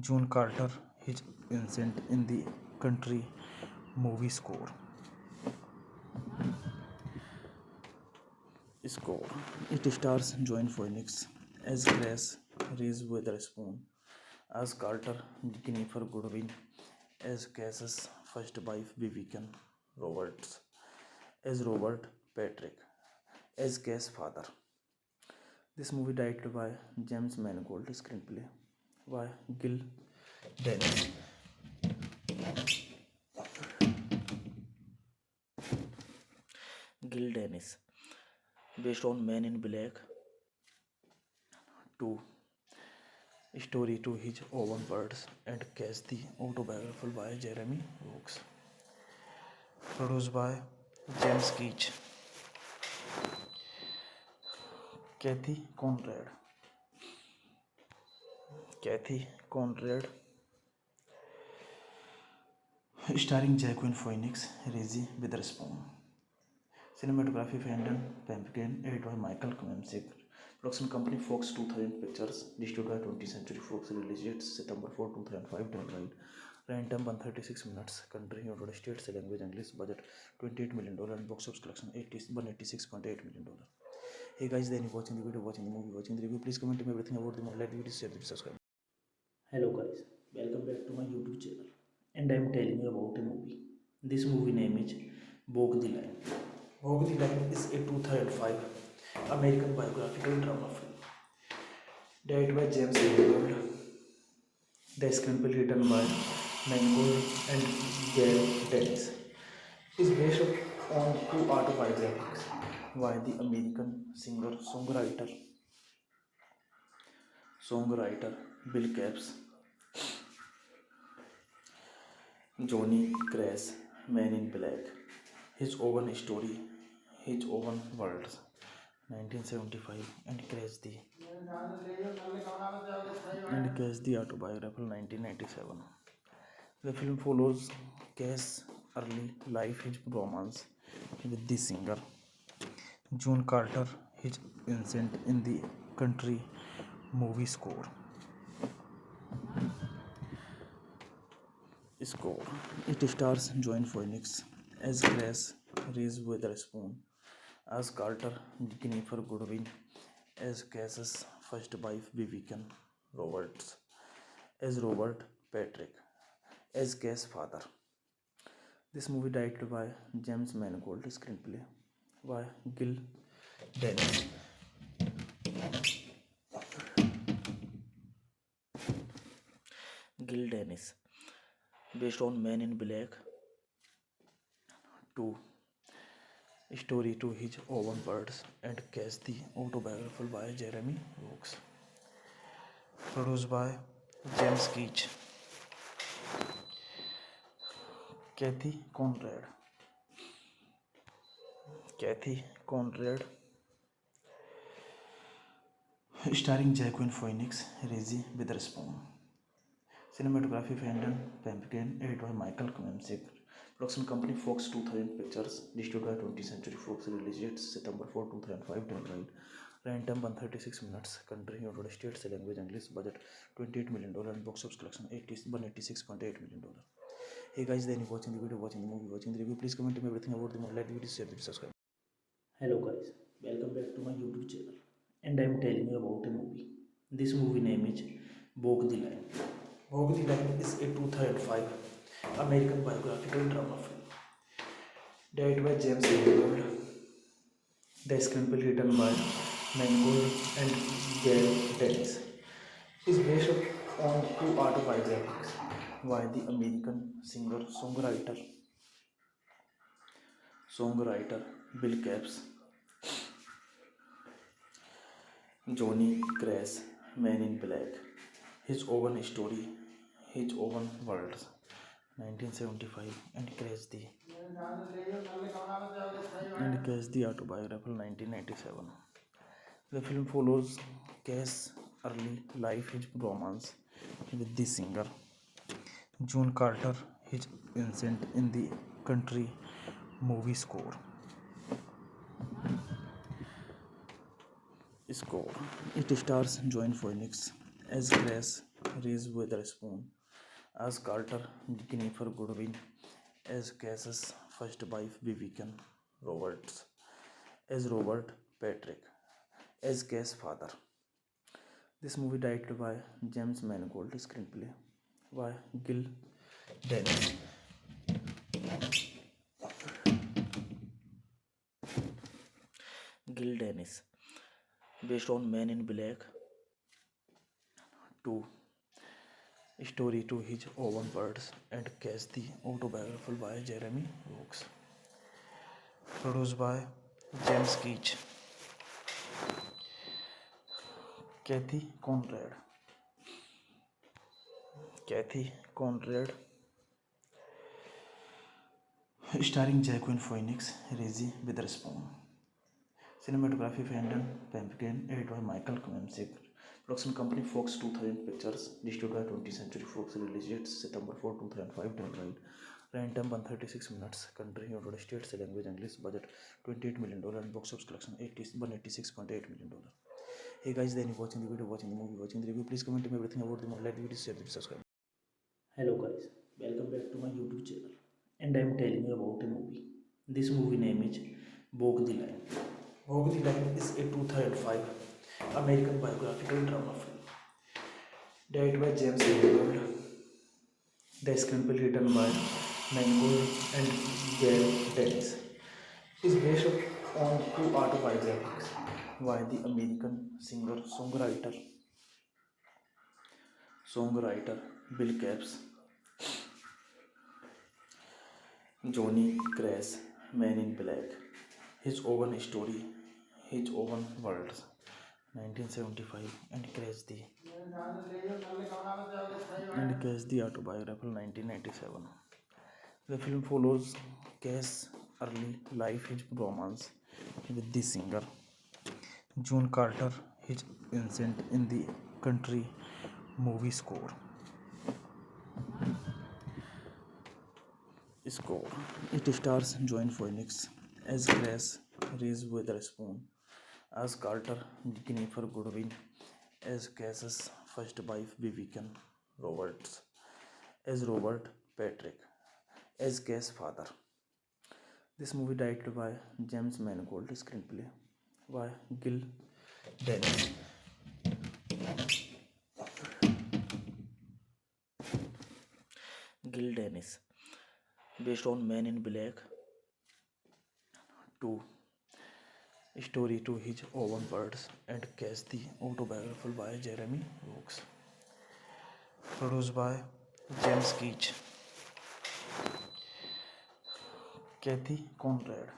June Carter, his Vincent in the country movie score. Score. It stars Joaquin Phoenix as Grace Reese Witherspoon, as Carter, Jennifer Goodwin, as Cass's first wife Vivian Roberts, as Robert Patrick, as Cass' father. This movie directed by James Mangold, screenplay by Gil Dennis. Gil Dennis, based on Man in Black 2, story to his own words and cast the autobiography by Jeremy Brooks. Produced by James Keach, Kathy Conrad, starring Joaquin Phoenix, Reese Witherspoon. Cinematography Fandom Pumpkin, edited by Michael Klemsick. Production company Fox 2000 Pictures, distributed by 20th Century Fox, released date September 4, 2005, timeline. Runtime 136 minutes, country United States, language English, budget $28 million, and box office collection $186.8 million. Hey guys, then you watching the video, watching the movie, watching the review, please comment to me everything about the movie, like the video, share the video, subscribe. Hello guys, welcome back to my YouTube channel, and I am telling you about a movie. This movie name is Walk the Line. Walk the Line is a 2005 American biographical drama film directed by James Mangold. The screenplay written by Mangold and Gail Dennis is based on two autobiographies by the American songwriter Bill Capps, Johnny Crash, Man in Black, his own story, his own words, 1975, and Crash the autobiography, 1997. The film follows Cash's early life, his romance with the singer, June Carter, his ascent in the country movie score. Score. It stars Joaquin Phoenix as Grace Reese Witherspoon, as Carter, Jennifer Goodwin as Cass's first wife Vivian Roberts, as Robert Patrick, as Cass' father. This movie directed by James Mangold, screenplay by Gil Dennis. Gil Dennis, based on Man in Black 2, story to his own words and cast the autobiography by Jeremy Roux. Produced by James Keach, Kathy Conrad, starring Joaquin Phoenix, Reese Witherspoon. Cinematography Brandon Pumpkin, edited by Michael Klemsick. Production company Fox 2000 Pictures, distributed by 20th Century Fox, released September 4, 2005, worldwide. Runtime 136 minutes. Country United States, language English, budget $28 million, and box office collection $186.8 million. Hey guys, then you watching the video, watching the movie, watching the review. Please comment me everything about the movie. Like the video, share the video, subscribe. Hello guys, welcome back to my YouTube channel, and I am telling you about a movie. This movie name is Walk the Line. Walk the Line is a 2005 American biographical drama film directed by James Mangold. The screenplay written by Mangold and Gail Dennis is based on two autobiographies by the American songwriter Bill Capps, Johnny Crash, Man in Black, his own story, his own words, 1975, and Crash the autobiography, 1997. The film follows Cash's early life, his romance with the singer June Carter, his ascent in the country movie score. It stars Joaquin Phoenix as Grace Reese Witherspoon, as Carter, Jennifer Goodwin as Cass's first wife Vivian Roberts, as Robert Patrick, as Cass' father. This movie directed by James Mangold, screenplay by Gil Dennis. Based on Man in Black 2, story to his own words and cast the autobiography by Jeremy Roux. Produced by James Keach, Kathy Conrad, starring Joaquin Phoenix, Reese Witherspoon. Cinematography Brandon Pumpkin, edited by Michael Klemsick. Production company Fox 2000 Pictures, distributed by 20th Century Fox, released September 4, 2005, worldwide. Runtime 136 minutes. Country United States, language English, budget $28 million, and box office collection $186.8 million. Hey guys, then you watching the video, watching the movie, watching the review. Please comment me everything about the movie. Like the video, share the video, subscribe. Hello guys, welcome back to my YouTube channel, and I am telling you about a movie. This movie name is Walk the Line. Walk the Line is a 2005 American biographical drama film directed by James Mangold. The screenplay written by Mangold and Gail Dennis is based on two autobiographies by the American songwriter Bill Capps, Johnny Crash, Man in Black, his own story, his own words, 1975, and Crash the autobiography, 1997. The film follows Cash's early life, his romance with the singer June Carter, his ascent in the country movie score. It stars Joaquin Phoenix as Grace Reese Witherspoon as Carter, Jennifer Goodwin as Cass's first wife Vivian Roberts, as Robert Patrick as Cass' father. This movie directed by James Mangold, screenplay by Gil Dennis. Gil Dennis, based on Men in Black 2, story to his own words and Cass the autobiography by Jeremy Brooks. Produced by James Keach, Kathy Conrad,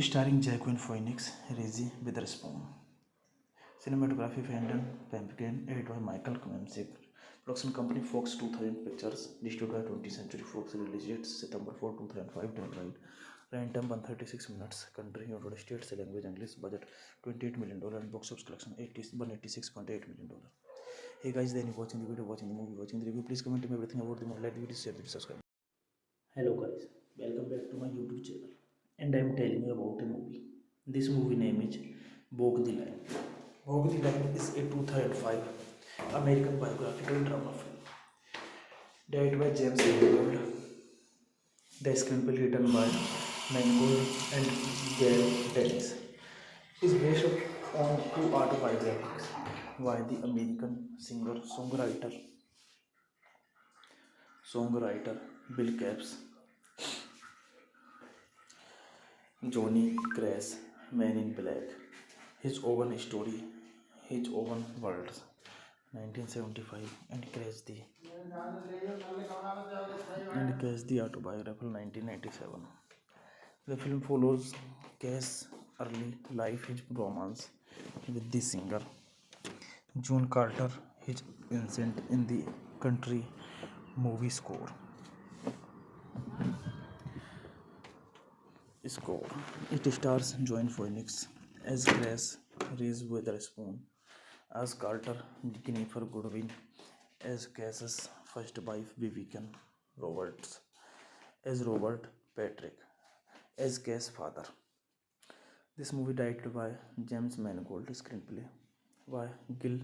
starring Joaquin Phoenix, Reese Witherspoon. Cinematography Brandon Pumpkin, edited by Michael Klemsick. Production company Fox 2000 Pictures, distributed by 20th Century Fox. Release date September 4, 2005. Timeline. Runtime 136 minutes. Country United States. Language English. Budget $28 million and box office collection $186.8 million. Hey guys, then you watching the video, watching the movie, watching the review. Please comment to me everything about the movie. Like the video, share the video, subscribe. Hello guys, welcome back to my YouTube channel, and I am telling you about a movie. This movie name is Walk the Line. Walk the Line is a 2005 American biographical drama film directed by James Mangold. The screenplay written by Mangold and Gail Dennis is based on two autobiographies by the American songwriter Bill Capps, Johnny Crash, Man in Black, his own story, his own words, 1975, and Crash the autobiography, 1997. The film follows Cash's early life, his romance with the singer June Carter, his ascent in the country movie score. It stars Joaquin Phoenix as Grace, Reese Witherspoon as Carter, Jennifer Goodwin as Cass's first wife Vivian Roberts, as Robert Patrick as Cass' father. This movie directed by James Mangold, screenplay by Gil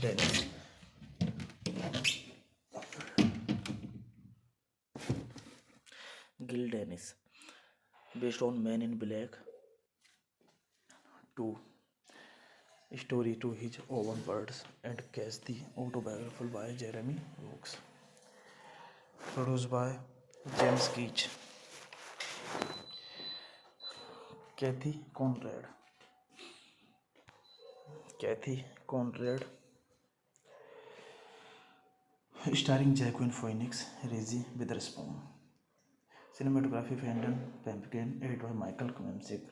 Dennis. Based on Men in Black 2, story to his own words and Cass the autobiography by Jeremy Brooks. Produced by James Keach, Kathy Conrad, starring Joaquin Phoenix, Reese Witherspoon. Cinematography Brandon Pumpkin, edited by Michael Klemsick.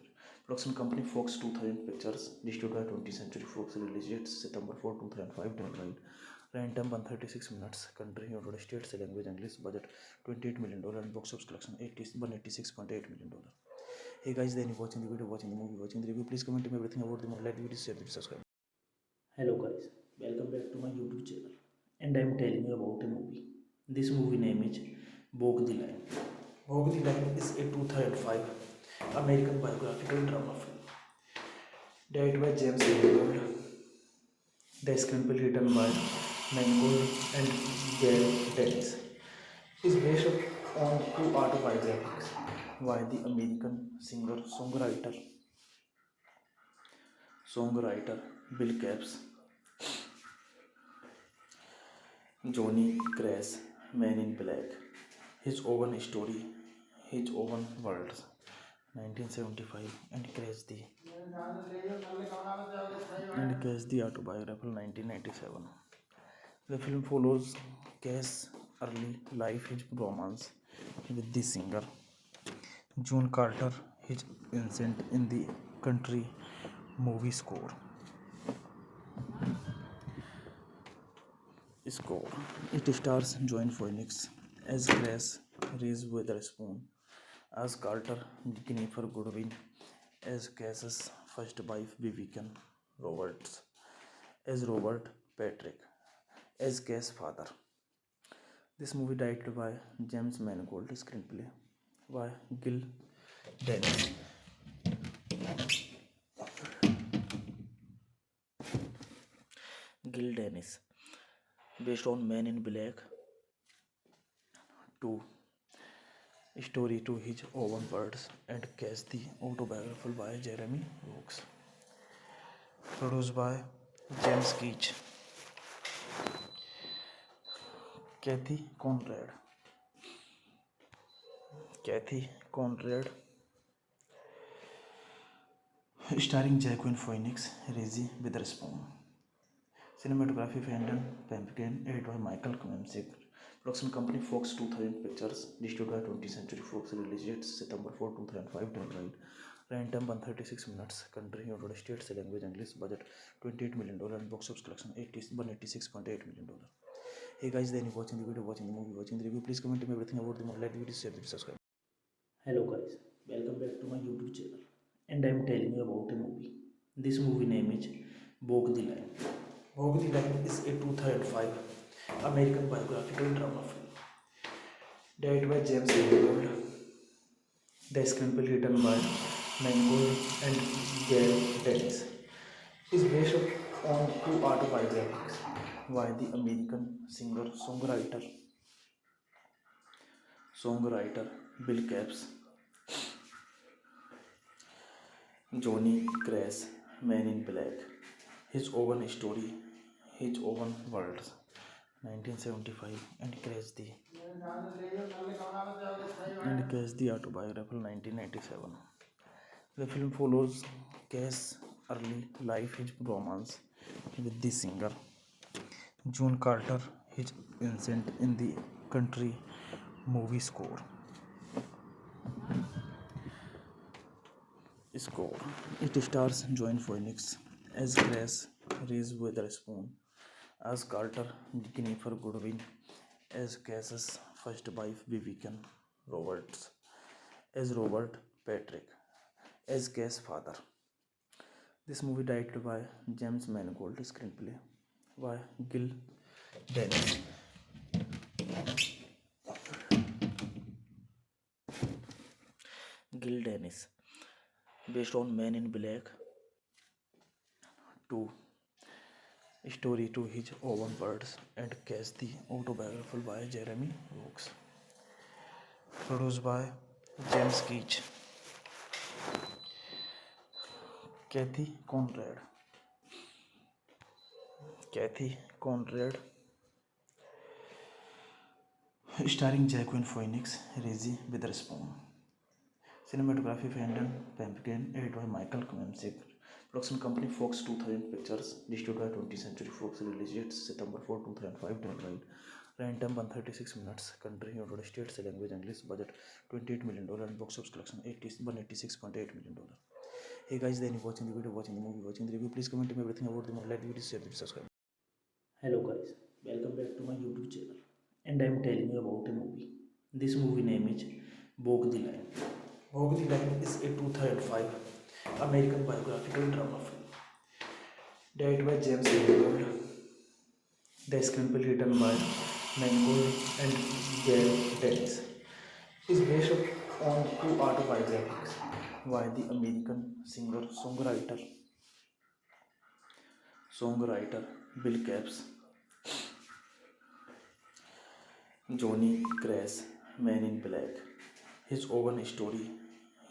Production company Fox 2000 Pictures, distributed by 20th Century Fox. Release date September 4, 2005. Timeline. Runtime 136 minutes. Country United States. Language English. Budget $28 million and box office collection $186.8 million. Hey guys, then you watching the video, watching the movie, watching the review. Please comment to me everything about the movie. Like the video, share the video, subscribe. Hello guys, welcome back to my YouTube channel, and I am telling you about a movie. This movie name is Walk the Line. Walk the Line is a 2005 American biographical drama film directed by James Mangold. The screenplay written by Mangold and Gail Dennis is based on two autobiographies by the American songwriter Bill Capps, Johnny Crash, Man in Black, his own story, his own words, 1975, and Cash the autobiography, 1997. The film follows Cash's early life, his romance with the singer June Carter, his ascent in the country movie score. It stars Joaquin Phoenix as Grace, Reese Witherspoon as Carter, Jennifer Goodwin as Cass's first wife Vivian Roberts, as Robert Patrick as Cass' father. This movie directed by James Mangold, screenplay by Gil Dennis. Gil Dennis, based on Man in Black 2, story to his own words and cast the autobiography by Jeremy Roux. Produced by James Keach, Kathy Conrad, starring Joaquin Phoenix, Reese Witherspoon. Cinematography Brandon Pumpkin, edited by Michael Klemsick. Production company Fox 2000 Pictures, distributed by 20th Century Fox. Release date September 4, 2005. Timeline. Runtime 136 minutes. Country United States. Language English. Budget $28 million and box office collection $186.8 million. Hey guys, then you watching the video, watching the movie, watching the review. Please comment me everything about the movie. Like the video, share the video, subscribe. Hello guys, welcome back to my YouTube channel. And I am telling you about a movie. This movie name is Walk the Line. Walk the Line is a 2005 American biographical drama film directed by James Mangold. The screenplay written by Mangold and Gail Dennis is based on two autobiographies by the American songwriter Bill Capps, Johnny Crash, Man in Black, his own story, his own words, 1975, and Crash the autobiography, 1997. The film follows Cash's early life, his romance with the singer June Carter, his ascent in the country movie score. It stars Joaquin Phoenix as Crash, Reese Witherspoon as Carter, Jennifer Goodwin as Cash's first wife, Vivian Roberts as Robert Patrick as Cash's father. This movie directed by James Mangold, screenplay by Gil Dennis. Based on Man in Black 2, story to his own words and cast the autobiography by Jeremy Roux. Produced by James Keach, Kathy Conrad, starring Joaquin Phoenix, Reese Witherspoon. Cinematography Brandon Pumpkin, edited by Michael Klemsick. Production company Fox 2000 Pictures, distributed by 20th Century Fox. Release date September 4, 2005. Timeline. Runtime 136 minutes. Country United States. Language English. Budget $28 million and box office collection $186.8 million. Hey guys, then you watching the video, watching the movie, watching the review. Please comment me everything about the movie. Like the video, share the video, subscribe. Hello guys, welcome back to my YouTube channel. And I am telling you about a movie. This movie name is Walk the Line. Walk the Line is a 2005 American biographical drama film directed by James Mangold. The screenplay written by Mangold and Gail Dennis is based on two autobiographies by the American songwriter Bill Capps, Johnny Crash, Man in Black, his own story,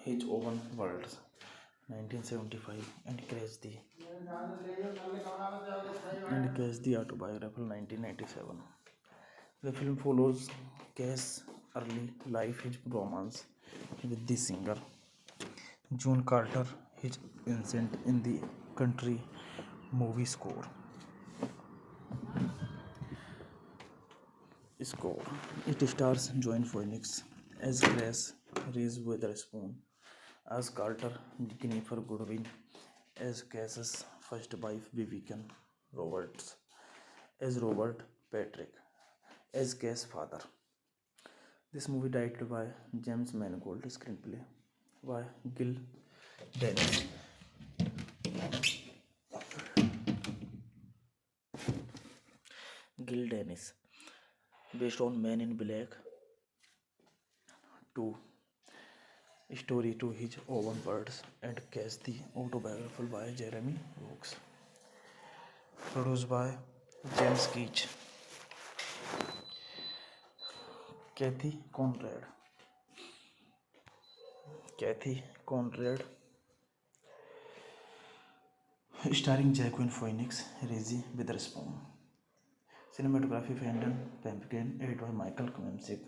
his own words, 1975, and Crash the autobiography, 1997. The film follows Cash's early life, his romance with the singer June Carter, his ascent in the country movie score. It stars Joaquin Phoenix as Crash, Reese Witherspoon as Carter, Jennifer Goodwin as Cash's first wife, Vivian Roberts as Robert Patrick as Cash's father. This movie directed by James Mangold, screenplay by Gil Dennis. based on Man in Black 2, story to his own words and cast the autobiography by Jeremy Brooks, produced by James Keach, Kathy Conrad, Kathy Conrad, starring Joaquin Phoenix, Reese Witherspoon. Cinematography Brandon Pumpkin, edited by Michael Klemsick.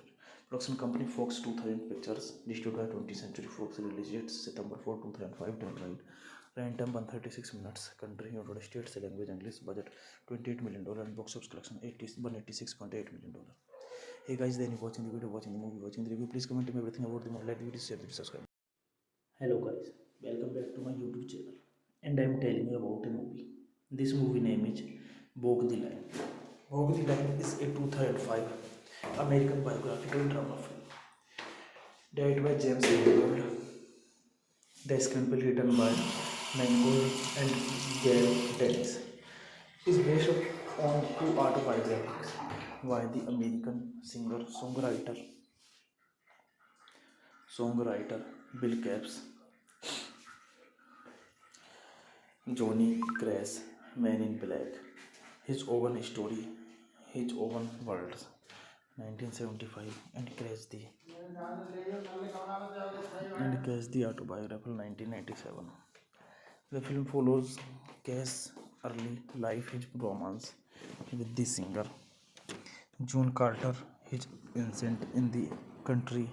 Production company Fox 2000 Pictures, distributed by 20th Century Fox, released date September 4, 2005, timeline. Runtime 136 minutes. Country United States, language English, budget $28 million, and box office collection $186.8 million. Hey guys, then you watching the video, watching the movie, watching the review. Please comment me everything about the movie. Like the video, share the video, subscribe. Hello guys, welcome back to my YouTube channel, and I am telling you about a movie. This movie name is Walk the Line. Walk the Line is a 2005 American biographical drama film directed by James Mangold. The screenplay written by Mangold and Gail Dennis is based on two autobiographies by the American songwriter Bill Capps, Johnny Crash, Man in Black, his own story, his own words, 1975, and Crash the autobiography, 1997. The film follows Cash's early life, his romance with the singer June Carter, his ascent in the country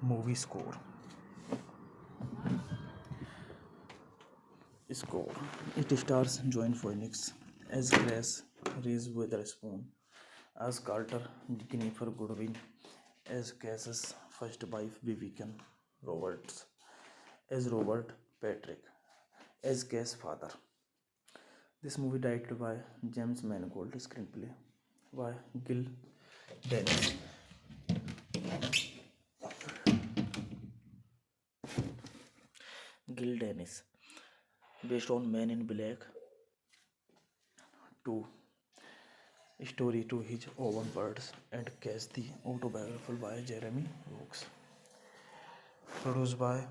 movie score. It stars Joaquin Phoenix as Crash, Reese Witherspoon as Carter, Jennifer Goodwin as Cash's first wife Vivian Roberts as Robert Patrick as Cash's father. This movie directed by James Mangold, screenplay by Gil Dennis. Based on Man in Black 2, story to his own words and cast the autobiography by Jeremy Brooks, produced by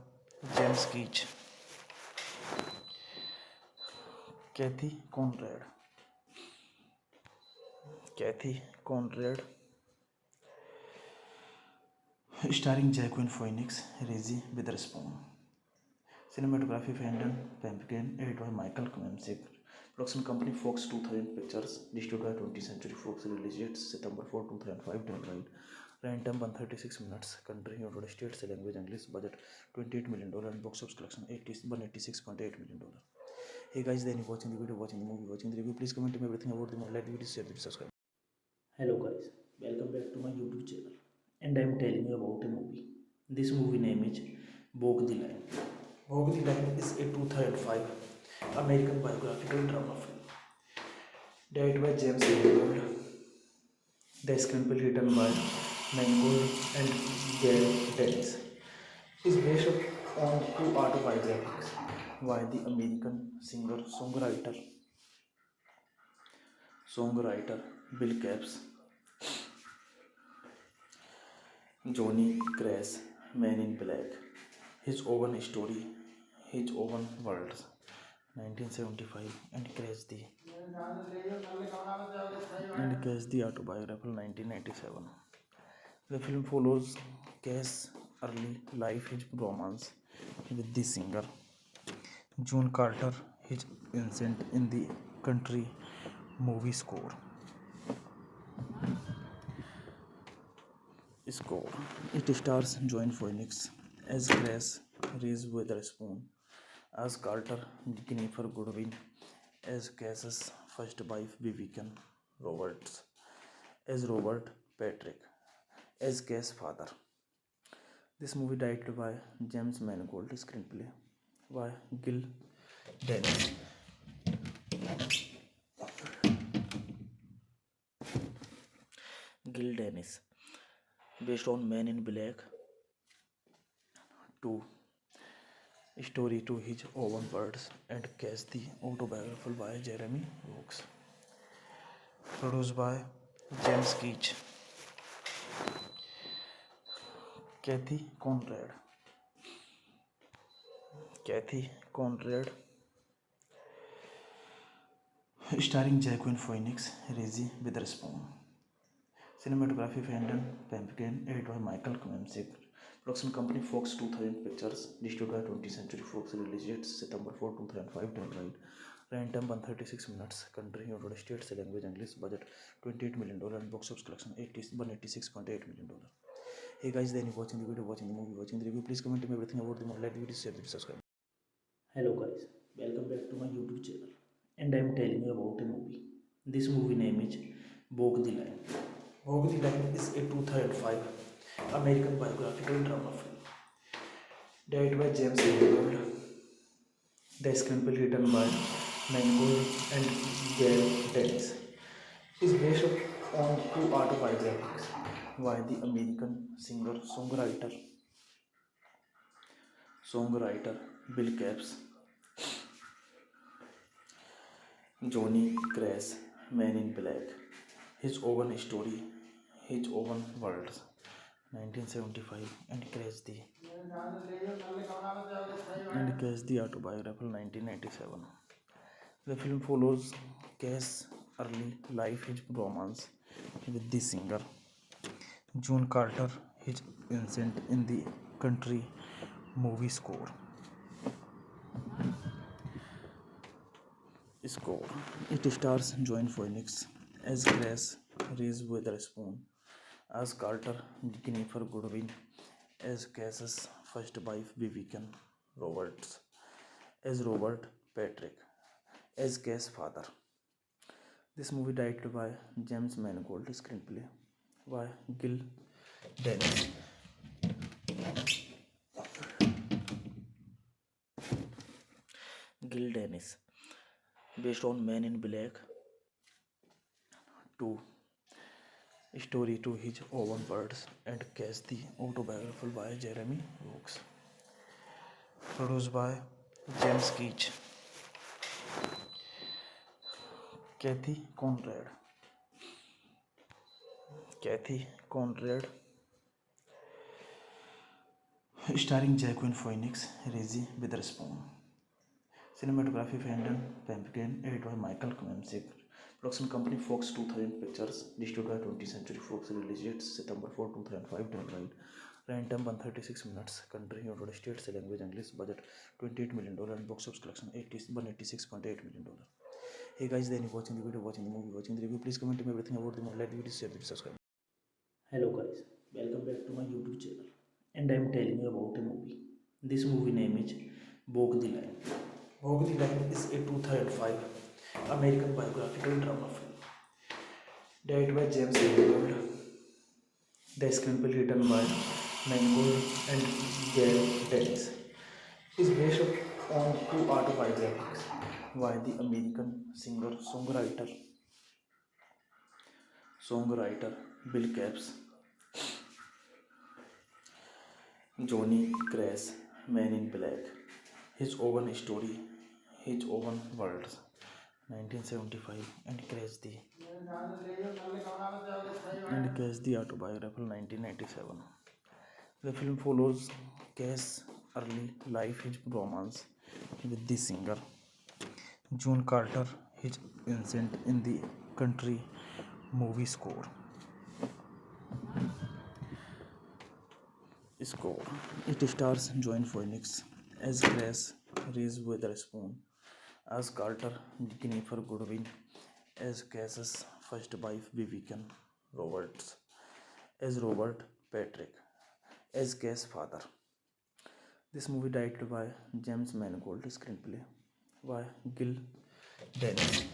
James Keach, Kathy Conrad, starring Joaquin Phoenix, Reese Witherspoon. Cinematography Brandon Pumpkin, edited by Michael Klemsick. Production company Fox 2000 Pictures, distributed by 20th Century Fox, released date September 4, 2005, timeline. Runtime 136 minutes. Country United States, language English, budget $28 million, and box office collection $186.8 million. Hey guys, then you watching the video, watching the movie, watching the review. Please comment me everything about the movie. Like the video, share the video, subscribe. Hello guys, welcome back to my YouTube channel, and I am telling you about a movie. This movie name is Walk the Line. Walk the Line is a 2005 American biographical drama film directed by James Mangold. The screenplay written by Mangold and Gail Dennis is based on two autobiographies by the American songwriter Bill Capps, Johnny Crash, Man in Black, his own story, his own words, 1975, and Crash the autobiography, 1997. The film follows Cash's early life, his romance with the singer June Carter, his ascent in the country movie score. It stars Joaquin Phoenix as Crash, Reese Witherspoon as Carter, Jennifer Goodwin as Cash's first wife Vivian Roberts as Robert Patrick as Cash's father. This movie directed by James Mangold, screenplay by Gil Dennis. Based on Man in Black 2, story to his own words and cast the autobiography by Jeremy Brooks, produced by James Keach, Kathy Conrad. Kathy Conrad, starring Joaquin Phoenix, Reese Witherspoon. Cinematography Brandon Pumpkin, edited by Michael Klemsick. Production company Fox 2000 Pictures, distributed by 20th Century Fox. Release date September 4, 2005. Timeline. Runtime 136 minutes. Country United States. Language English. Budget $28 million. And box office collection $186.8 million. Hey guys, then you watching the video, watching the movie, watching the review. Please comment me everything about the movie. Like the video, share the video, subscribe. Hello guys, welcome back to my YouTube channel, and I am telling you about a movie. This movie name is Walk the Line. Walk the Line is a 2005 American biographical drama film directed by James Mangold. The screenplay written by Mangold and Gail Dennis is based on two autobiographies by the American songwriter Bill Capps, Johnny Crash, Man in Black, His Own Story, His Own World, 1975, and Crash the Autobiography, 1997. The film follows Cash's early life, his romance with the singer June Carter, his ascent in the country movie score. It stars Joaquin Phoenix as Grace, Reese Witherspoon as Carter, Jennifer Goodwin as Cass's first wife Vivian Roberts, as Robert Patrick as Cass's father. This movie directed by James Mangold, screenplay by Gil Dennis. Based on Man in Black 2, story to his own words, and Cash the Autobiography by Jeremy Brooks. Produced by James Keach. Kathy Conrad, starring Joaquin Phoenix, Reese Witherspoon. Cinematography Brandon Pumpkin, edited by Michael Klemsick. Production company Fox 2000 Pictures, distributed by 20th Century Fox. Release date September 4, 2005. Timeline. Runtime 136 minutes. Country United States. Language English. Budget $28 million. And box office collection $186.8 million. Hey guys, then you watching the video, watching the movie, watching the review. Please comment me everything about the movie. Like the video, share the video, subscribe. Hello guys, welcome back to my YouTube channel, and I am telling you about a movie. This movie name is Walk the Line. Walk the Line is a 2005 American biographical drama film directed by James Mangold. The screenplay written by Mangold and Gail Dennis is based on two autobiographies by the American songwriter Bill Capps, Johnny Crash, Man in Black, His Own Story, His Own World, 1975, and Crash the Autobiography, 1997. The film follows Cash's early life, his romance with the singer June Carter, his ascent in the country movie score. It stars Joaquin Phoenix as Grace, Reese Witherspoon as Carter, Jennifer Goodwin as Cass's first wife Vivian Roberts, as Robert Patrick as Cass's father. This movie directed by James Mangold, screenplay by Gil Dennis.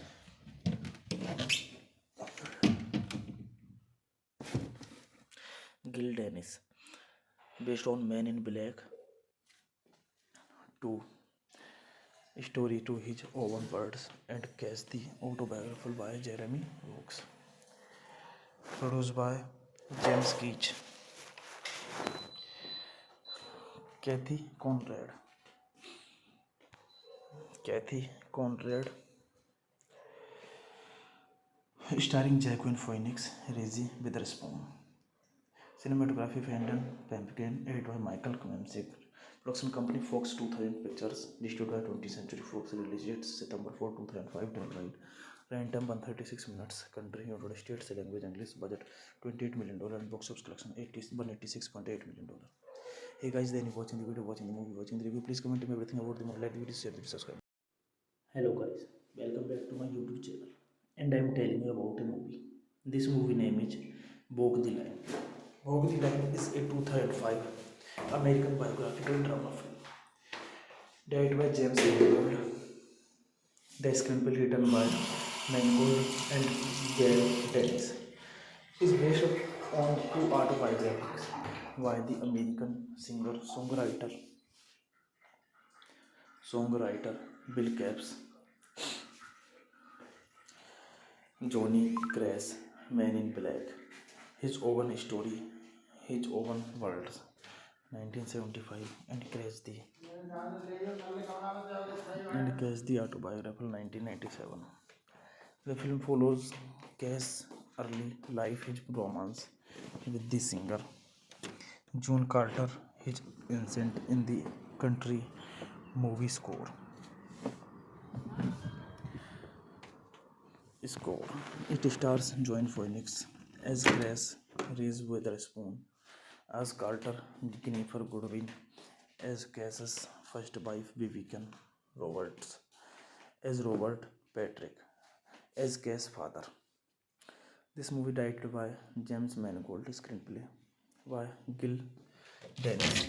Based on Man in Black 2, story to his own words, and Cash the Autobiography by Jeremy Brooks. Produced by James Keach. Kathy Conrad, starring Joaquin Phoenix, Reese Witherspoon. Cinematography Fandom Pumpkin, edited by Michael Klemsik. Production company Fox 2000 Pictures, distributed by 20th Century Fox, released September 4, 2005, worldwide. Runtime 136 minutes. Country United States, language English, budget $28 million, and box office collection $186.8 million. Hey guys, then you watching the video, watching the movie, watching the review. Please comment me everything about the movie. Like the video, share the video, subscribe. Hello guys, welcome back to my YouTube channel, and I am telling you about a movie. This movie name is Walk the Line. Walk the Line is a 2005 American biographical drama film directed by James Mangold. The screenplay written by Mangold and Gail Dennis is based on two autobiographies by the American singer-songwriter Bill Capps, Johnny Crash, Man in Black, His Own Story, His Own Worlds, 1975, and Crash the Autobiography, 1997. The film follows Cash's early life, his romance with the singer June Carter, his ascent in the country movie score. It stars Joaquin Phoenix as Grace, Reese Witherspoon as Carter, Jennifer Goodwin as Cash's first wife, Vivian Roberts as Robert Patrick as Cash's father. This movie directed by James Mangold, screenplay by Gil Dennis.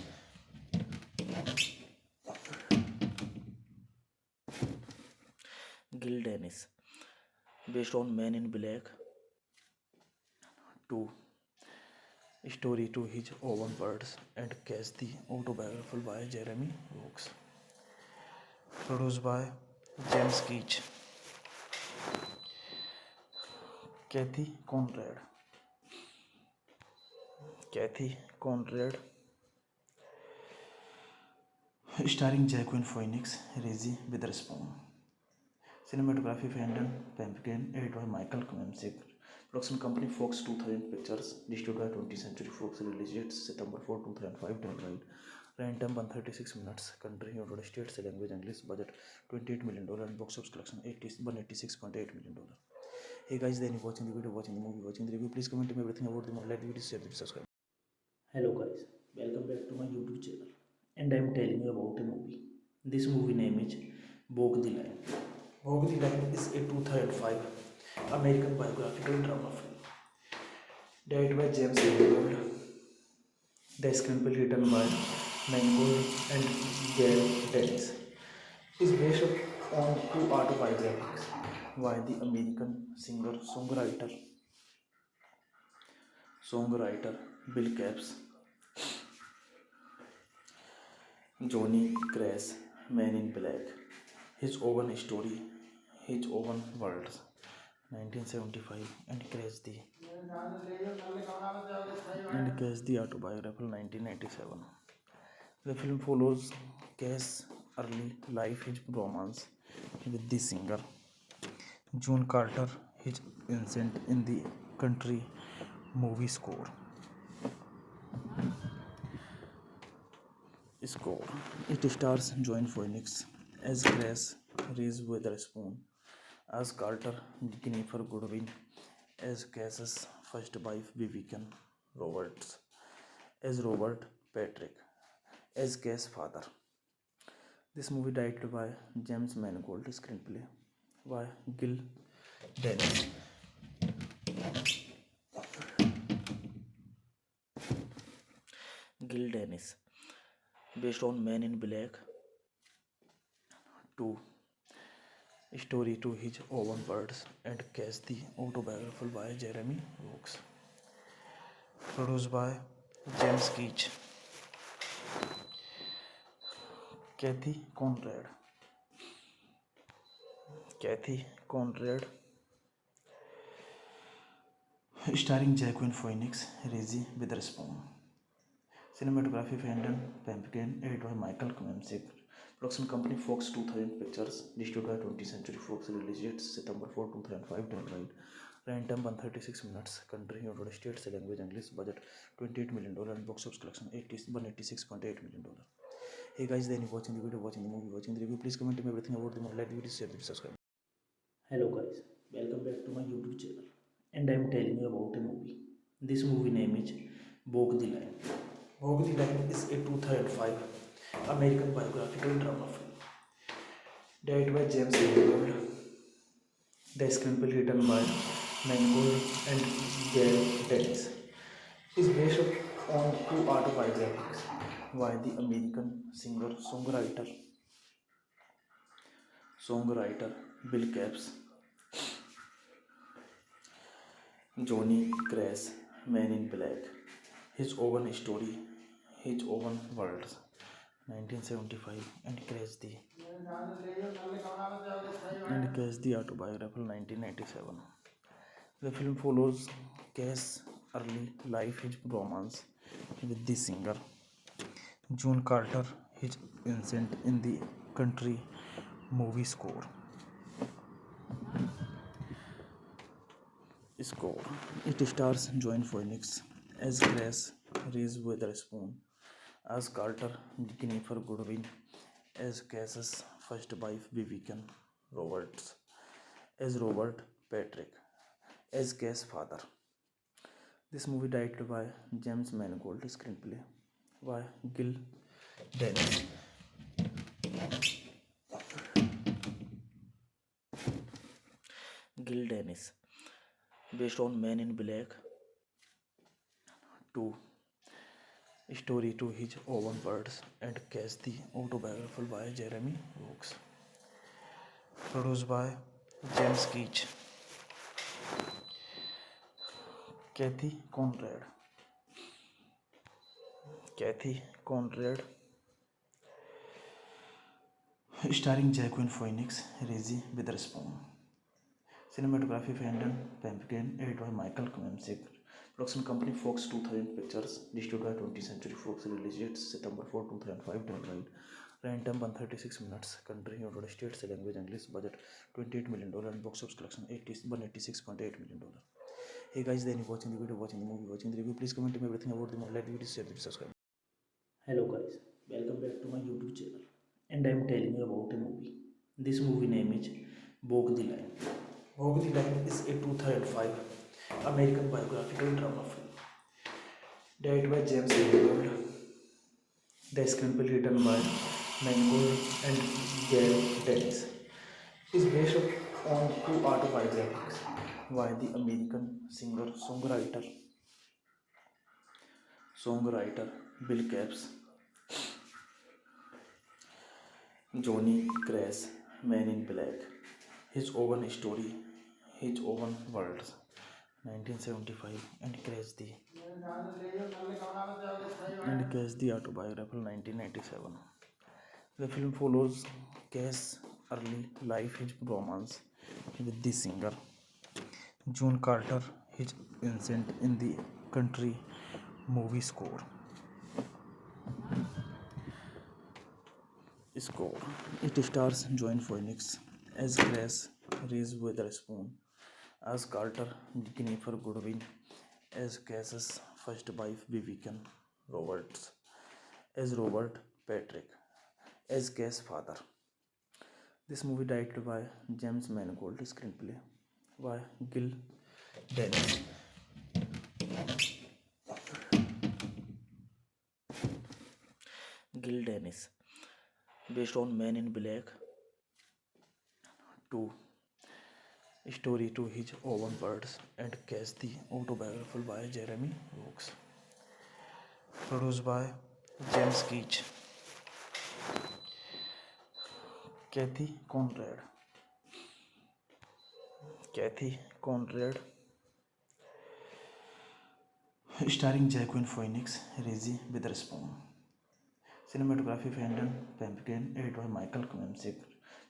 Based on Man in Black 2, story to his own words, and Cash the autobiography by Jeremy Brooks. Produced by James Keach, Kathy Conrad, starring Joaquin Phoenix, Reese Witherspoon. Cinematography Fandom Pumpkin, edited by Michael Klemsik. Production company Fox 2000 Pictures, distributed by 20th Century Fox, released September 4, 2005, worldwide. Runtime 136 minutes. Country United States, language English, budget $28 million, and box office collection $186.8 million. Hey guys, then you watching the video, watching the movie, watching the review. Please comment me everything about the movie. Like the video, share the video, subscribe. Hello guys, welcome back to my YouTube channel, and I am telling you about a movie. This movie name is Walk the Line. Walk the Line is a 2005 American biographical drama film directed by James Mangold. The screenplay written by Mangold and Gail Dennis is based on two autobiographies by the American singer-songwriter Bill Capps, Johnny Crash, Man in Black, His Own Story, His Own Worlds, 1975, and Crash the Autobiography, 1997. The film follows Cash's early life, his romance with the singer June Carter, his ascent in the country movie score. It stars Joaquin Phoenix as Grace, Reese Witherspoon as Carter, Jennifer Goodwin as Cash's first wife, Vivian Roberts as Robert Patrick as Cash's father. This movie directed by James Mangold, screenplay by Gil Dennis. Based on Man in Black 2, story to his own words, and Cash the autobiography by Jeremy Brooks. Produced by James Keach, Kathy Conrad, starring Joaquin Phoenix, Reese Witherspoon. Cinematography Fandom Pumpkin, edited by Michael Klemsik. Production company Fox 2000 Pictures, distributed by 20th Century Fox, released September 4, 2005, worldwide. Run time 136 minutes. Country United States. Language English. Budget $28 million and box office collection $186.8 million. Hey guys, then you watching the video, watching the movie, watching the review. Please comment to me everything about the movie. Like the video, share the video, subscribe. Hello guys, welcome back to my YouTube channel. And I am telling you about a movie. This movie name is Walk the Line. Walk the Line is a 2005 American biographical drama film. Directed by James Mangold. The screenplay written by Mangold and Gail Dennis is based on two autobiographies by the American songwriter Bill Capps, Johnny Crash, Man in Black, His Own Story, His Own World, 1975, and Crash the Autobiography, 1997. The film follows Cash's early life, his romance with the singer June Carter, his ascent in the country movie score. It stars Joaquin Phoenix as Grace, Reese Witherspoon as Carter, Jennifer Goodwin as Cass's first wife Vivian Roberts as Robert Patrick as Cass's father. This movie directed by James Mangold, screenplay by Gil Dennis. Based on Man in Black 2, story to his own words, and Cash the Autobiography by Jeremy Brooks. Produced by James Keach. Kathy Conrad, starring Joaquin Phoenix, Reese Witherspoon. Cinematography Brandon Pumpkin, edited by Michael Klemsick. Production company Fox 2000 Pictures, distributed by 20th Century Fox, released September 4, 2005, worldwide. Run time 136 minutes. Country United States. Language English. Budget $28 million and box office collection $186.8 million. Hey guys, then you watching the video, watching the movie, watching the review. Please comment to me everything about the movie. Like the video, share the video, subscribe. Hello guys, welcome back to my YouTube channel. And I am telling you about a movie. This movie name is Walk the Line. Walk the Line is a 2005 American biographical drama film. Directed by James Mangold. The screenplay written by Mangold and Gail Dennis is based on two autobiographies by the American songwriter Bill Capps, Johnny Crash, Man in Black, His Own Story, His Own World, 1975, and Cash the Autobiography, 1997. The film follows Cash's early life, his romance with the singer June Carter, his ascent in the country movie score. It stars Joaquin Phoenix as Grace, Reese Witherspoon as Carter, Jennifer Goodwin as Cass's first wife Vivian Roberts as Robert Patrick as Cass's father. This movie directed by James Mangold, screenplay by Gil Dennis. Based on Man in Black 2, story to his own words, and Cash the Autobiography by Jeremy Brooks. Produced by James Keach. Kathy Conrad, starring Joaquin Phoenix, Reese Witherspoon. Cinematography Brandon Pumpkin, edited by Michael Klemsick.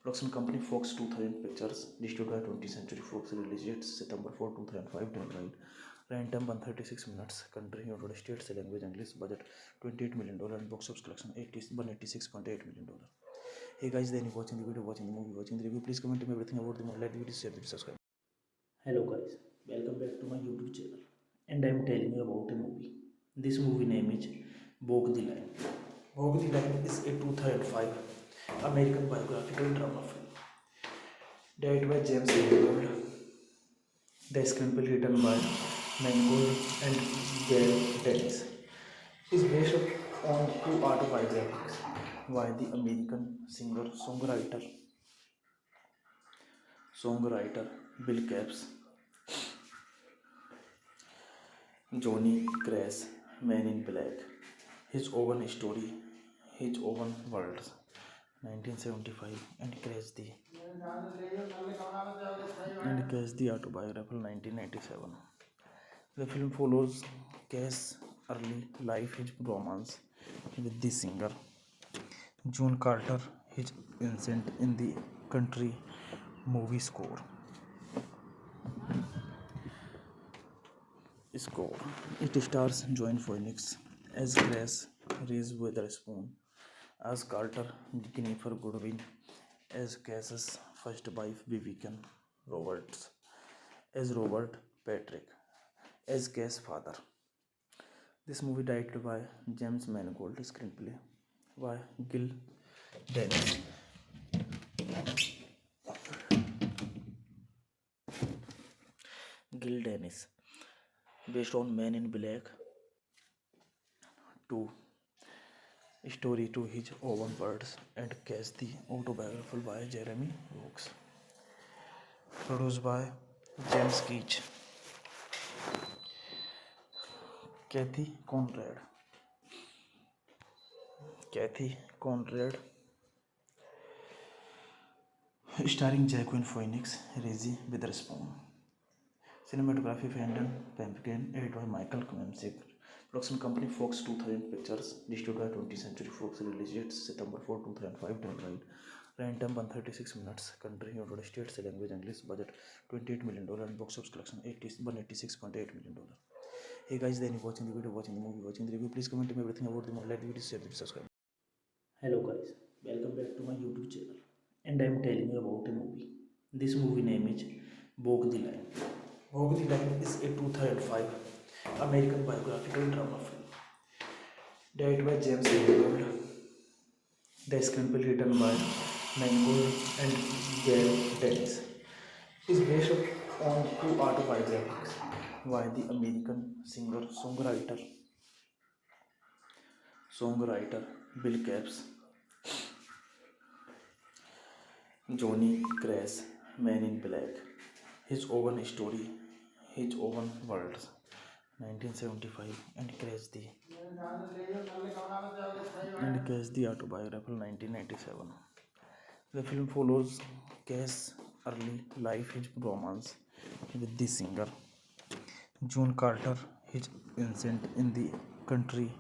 Production company Fox 2000 Pictures, distributed by 20th Century Fox, released September 4, 2005, worldwide. Run time 136 minutes. Country United States. Language English. Budget $28 million and box office collection $186.8 million. Hey guys, then you watching the video, watching the movie, watching the review. Please comment to me everything about the movie. Like the video, share the video, subscribe. Hello guys, Welcome back to my YouTube channel. And I'm telling you about a movie. This movie name is Walk the Line. Walk the Line is a 2005 American biographical drama film directed by James Mangold. The screenplay written by Mangold and Gail Dennis is based on two autobiographies by the American songwriter Bill Capps, Johnny Crash, Man in Black, His Own Story, His Own Worlds, 1975, and Crash the Autobiography, 1997. The film follows Cash's early life, his romance with the singer June Carter, his ascent in the country movie score. It stars Joaquin Phoenix as Grace, Reese Witherspoon as Carter, Jennifer Goodwin as Cass's first wife Vivian Roberts as Robert Patrick as Cass's father. This movie directed by James Mangold, screenplay by Gil Dennis. Based on Man in Black 2, story to his own words, and Cash the Autobiography by Jeremy Brooks. Produced by James Keach. Kathy Conrad, starring Joaquin Phoenix, Reese Witherspoon. Cinematography Fenton Pumpkin, edited by Michael Klemsick. Production company Fox 2000 Pictures, distributed by 20th Century Fox, release date September 4, 2005, timeline. Runtime 136 minutes, country United States, language English, budget $28 million, and box office collection $186.8 million. Hey guys, then you watching the video, watching the movie, watching the review, please comment to me everything about the movie, like the video, share the video, subscribe. Hello guys, welcome back to my YouTube channel, and I am telling you about a movie. This movie name is Walk the Line. Walk the Line is a 2005 American biographical drama film directed by James Mangold. The screenplay written by Mangold and Gail Dennis is based on two autobiographies by the American songwriter Bill Capps, Johnny Crash, Man in Black, His Own Story, His Own Worlds, 1975, and Crash the Autobiography, 1997. The film follows Cash's early life, his romance with the singer June Carter, his ascent in the country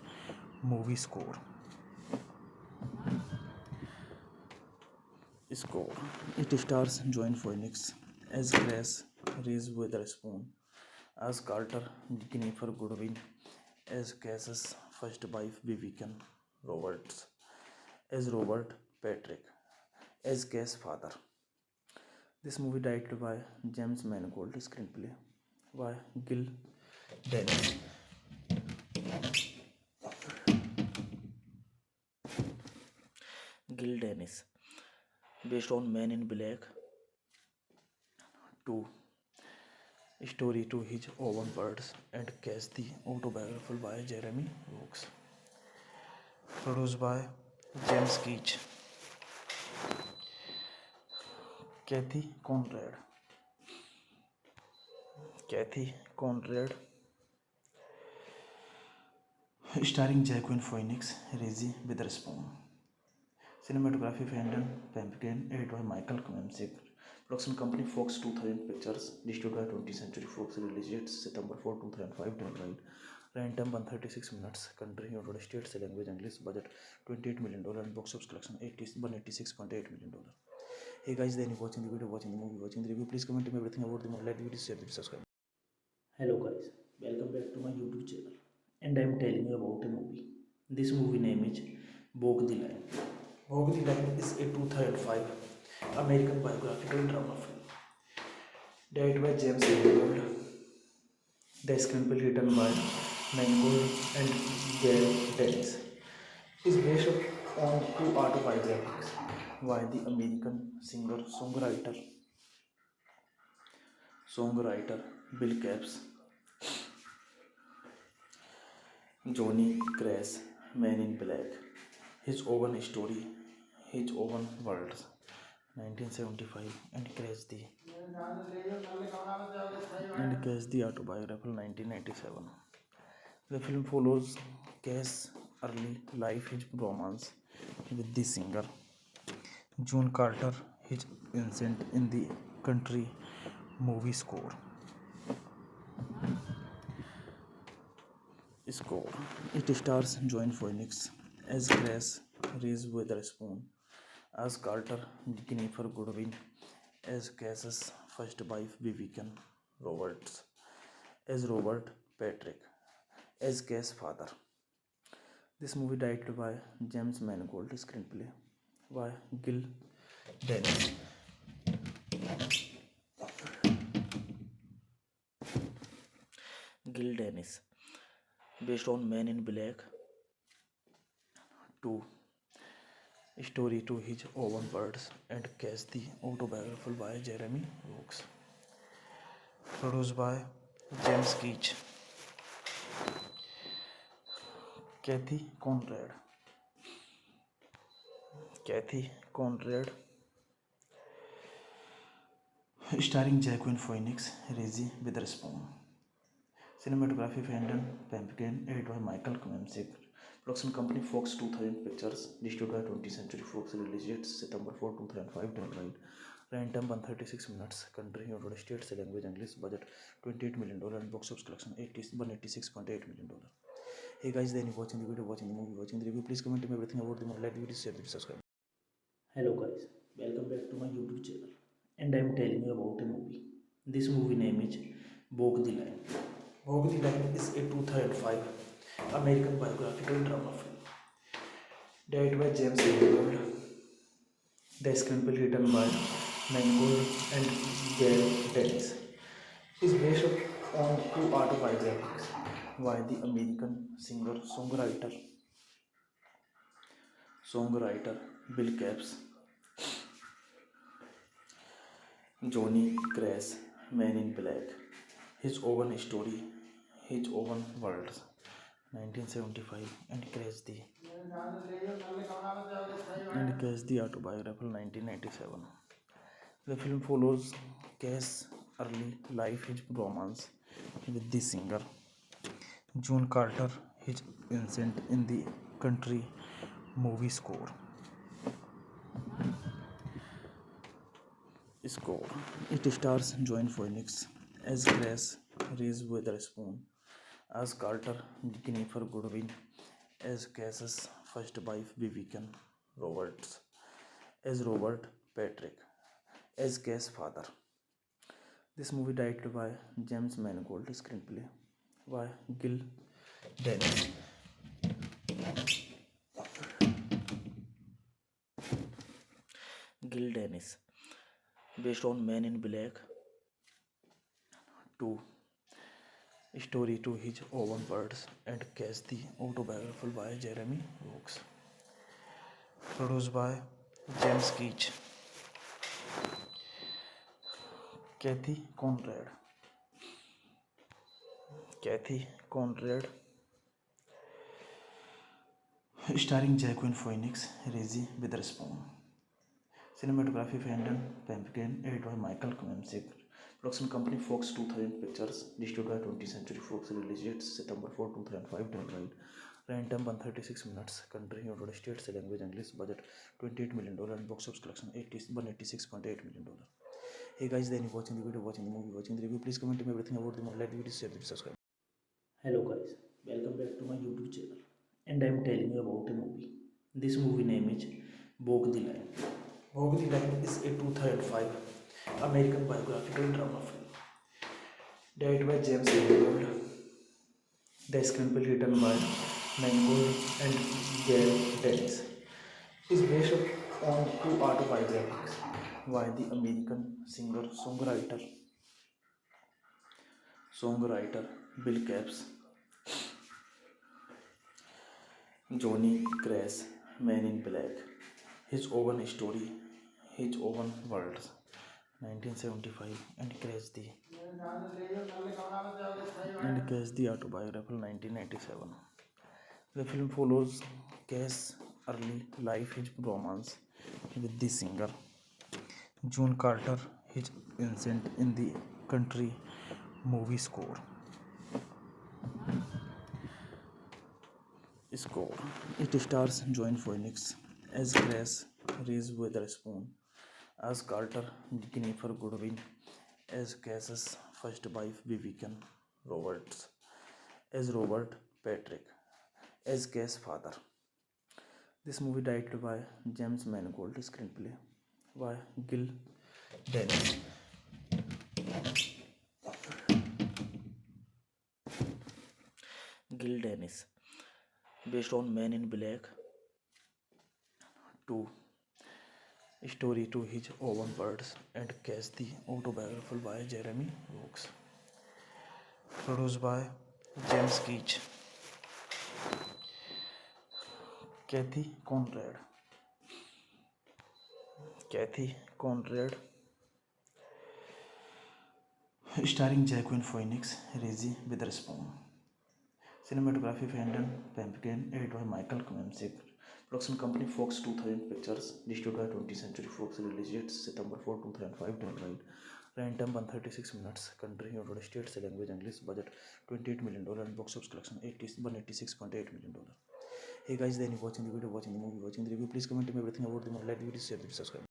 movie score. It stars Joaquin Phoenix as Grace, Reese Witherspoon as Carter, Jennifer Goodwin as Cass's first wife Vivian Roberts as Robert Patrick as Cass's father. This movie directed by James Mangold, screenplay by Gil Dennis. Based on Man in Black 2, story to his own words, and Cash the Autobiography by Jeremy Brooks. Produced by James Keach. Kathy Conrad, starring Joaquin Phoenix, Reese Witherspoon. Cinematography Fenton Pumpkin, edited by Michael Klemsick. Production company Fox 2000 Pictures, distributed by 20th Century Fox, release date September 4, 2005, timeline. Runtime 136 minutes, country United States, language English, budget $28 million, and box office collection $186.8 million. Hey guys, then you watching the video, watching the movie, watching the review, please comment to me everything about the movie, like the video, share the video, subscribe. Hello guys, welcome back to my YouTube channel, and I am telling you about a movie. This movie name is Walk the Line. Walk the Line is a 2005 American biographical drama film directed by James Mangold. The screenplay written by Mangold and Gail Dennis is based on two autobiographies by the American singer-songwriter Bill Capps, Johnny Crash, Man in Black, His Own Story, His Own World, 1975, and Crash the Autobiography, 1997. The film follows Cash's early life, his romance with the singer June Carter, his ascent in the country movie score. It stars Joaquin Phoenix as Grace Reese Witherspoon, as Carter, Jennifer Goodwin as Cass's first wife Vivian Roberts, as Robert Patrick, as Cass's father. This movie directed by James Mangold, screenplay by Gil Dennis. Gil Dennis, based on Man in Black 2, story to his own words, and Cash the Autobiography by Jeremy Brooks. Produced by James Keach, Kathy Conrad, starring Joaquin Phoenix, Reese Witherspoon. Cinematography Brandon Pumpkin, edited by Michael Klemsick. Production company Fox 2000 Pictures, distributed by 20th Century Fox, released date September 4, 2005, timeline. Runtime 136 minutes, country United States, language English, budget $28 million, and box office collection $186.8 million. Hey guys, then you watching the video, watching the movie, watching the review, please comment me everything about the movie, like the video, share the video, subscribe. Hello guys, welcome back to my YouTube channel, and I am telling you about a movie. This movie name is Walk the Line. Walk the Line is a 2005 American biographical drama film directed by James Mangold. The screenplay written by Mangold and Gail Dennis is based on two autobiographies by the American singer-songwriter Bill Capps, Johnny Crash, Man in Black, His Own Story, His Own World, 1975, and Crash the Autobiography, 1997. The film follows Cash's early life, his romance with the singer June Carter, his ascent in the country movie score. It stars Joaquin Phoenix as Grace Reese Witherspoon, as Carter, Jennifer Goodwin as Cass's first wife Vivian Roberts, as Robert Patrick, as Cass's father. This movie directed by James Mangold, screenplay by Gil Dennis. Based on Man in Black 2, story to his own words, and Cash the Autobiography by Jeremy Brooks. Produced by James Keach, Kathy Conrad, starring Joaquin Phoenix, Reese Witherspoon. Cinematography Brandon Pumpkin, edited by Michael Klemsick. Production company Fox 2000 Pictures, distributed by 20th Century Fox, released date September 4, 2005, timeline. Runtime 136 minutes, country United States, language English, budget $28 million, and box office collection $186.8 million. Hey guys, then you watching the video, watching the movie, watching the review, please comment me everything about the movie, like the video, share the video, subscribe. Hello guys, welcome back to my YouTube channel, and I am telling you about a movie. This movie name is Walk the Line. Walk the Line is a 2005 American biographical drama film directed by James Mangold. The screenplay written by Mangold and Gail Dennis is based on two autobiographies by the American songwriter Bill Capps, Johnny Crash, Man in Black, His Own Story, His Own World, 1975, and Crash the Autobiography, 1997. The film follows Cash's early life, his romance with the singer June Carter, his ascent in the country movie score. It stars Joaquin Phoenix as Grace Reese Witherspoon, as Carter, Jennifer Goodwin, as Cass's first wife Vivian Roberts, as Robert Patrick, as Cass's father. This movie directed by James Mangold, screenplay by Gil Dennis. Gil Dennis, based on Man in Black 2, story to his own words, and Cash the autobiography by Jeremy Brooks. Produced by James Keach. Kathy Conrad. Starring Joaquin Phoenix, Reese Witherspoon. Cinematography Brandon Pumpkin, edited by Michael Klemsick. Production company Fox 2000 Pictures, distributed by 20th Century Fox, released date September 4, 2005, worldwide. Runtime 136 minutes. Country United States, language English, budget $28 million, and box office collection $186.8 million. Hey guys, then you watching the video, watching the movie, watching the review. Please comment me everything about the movie. Like the video, share the video, subscribe.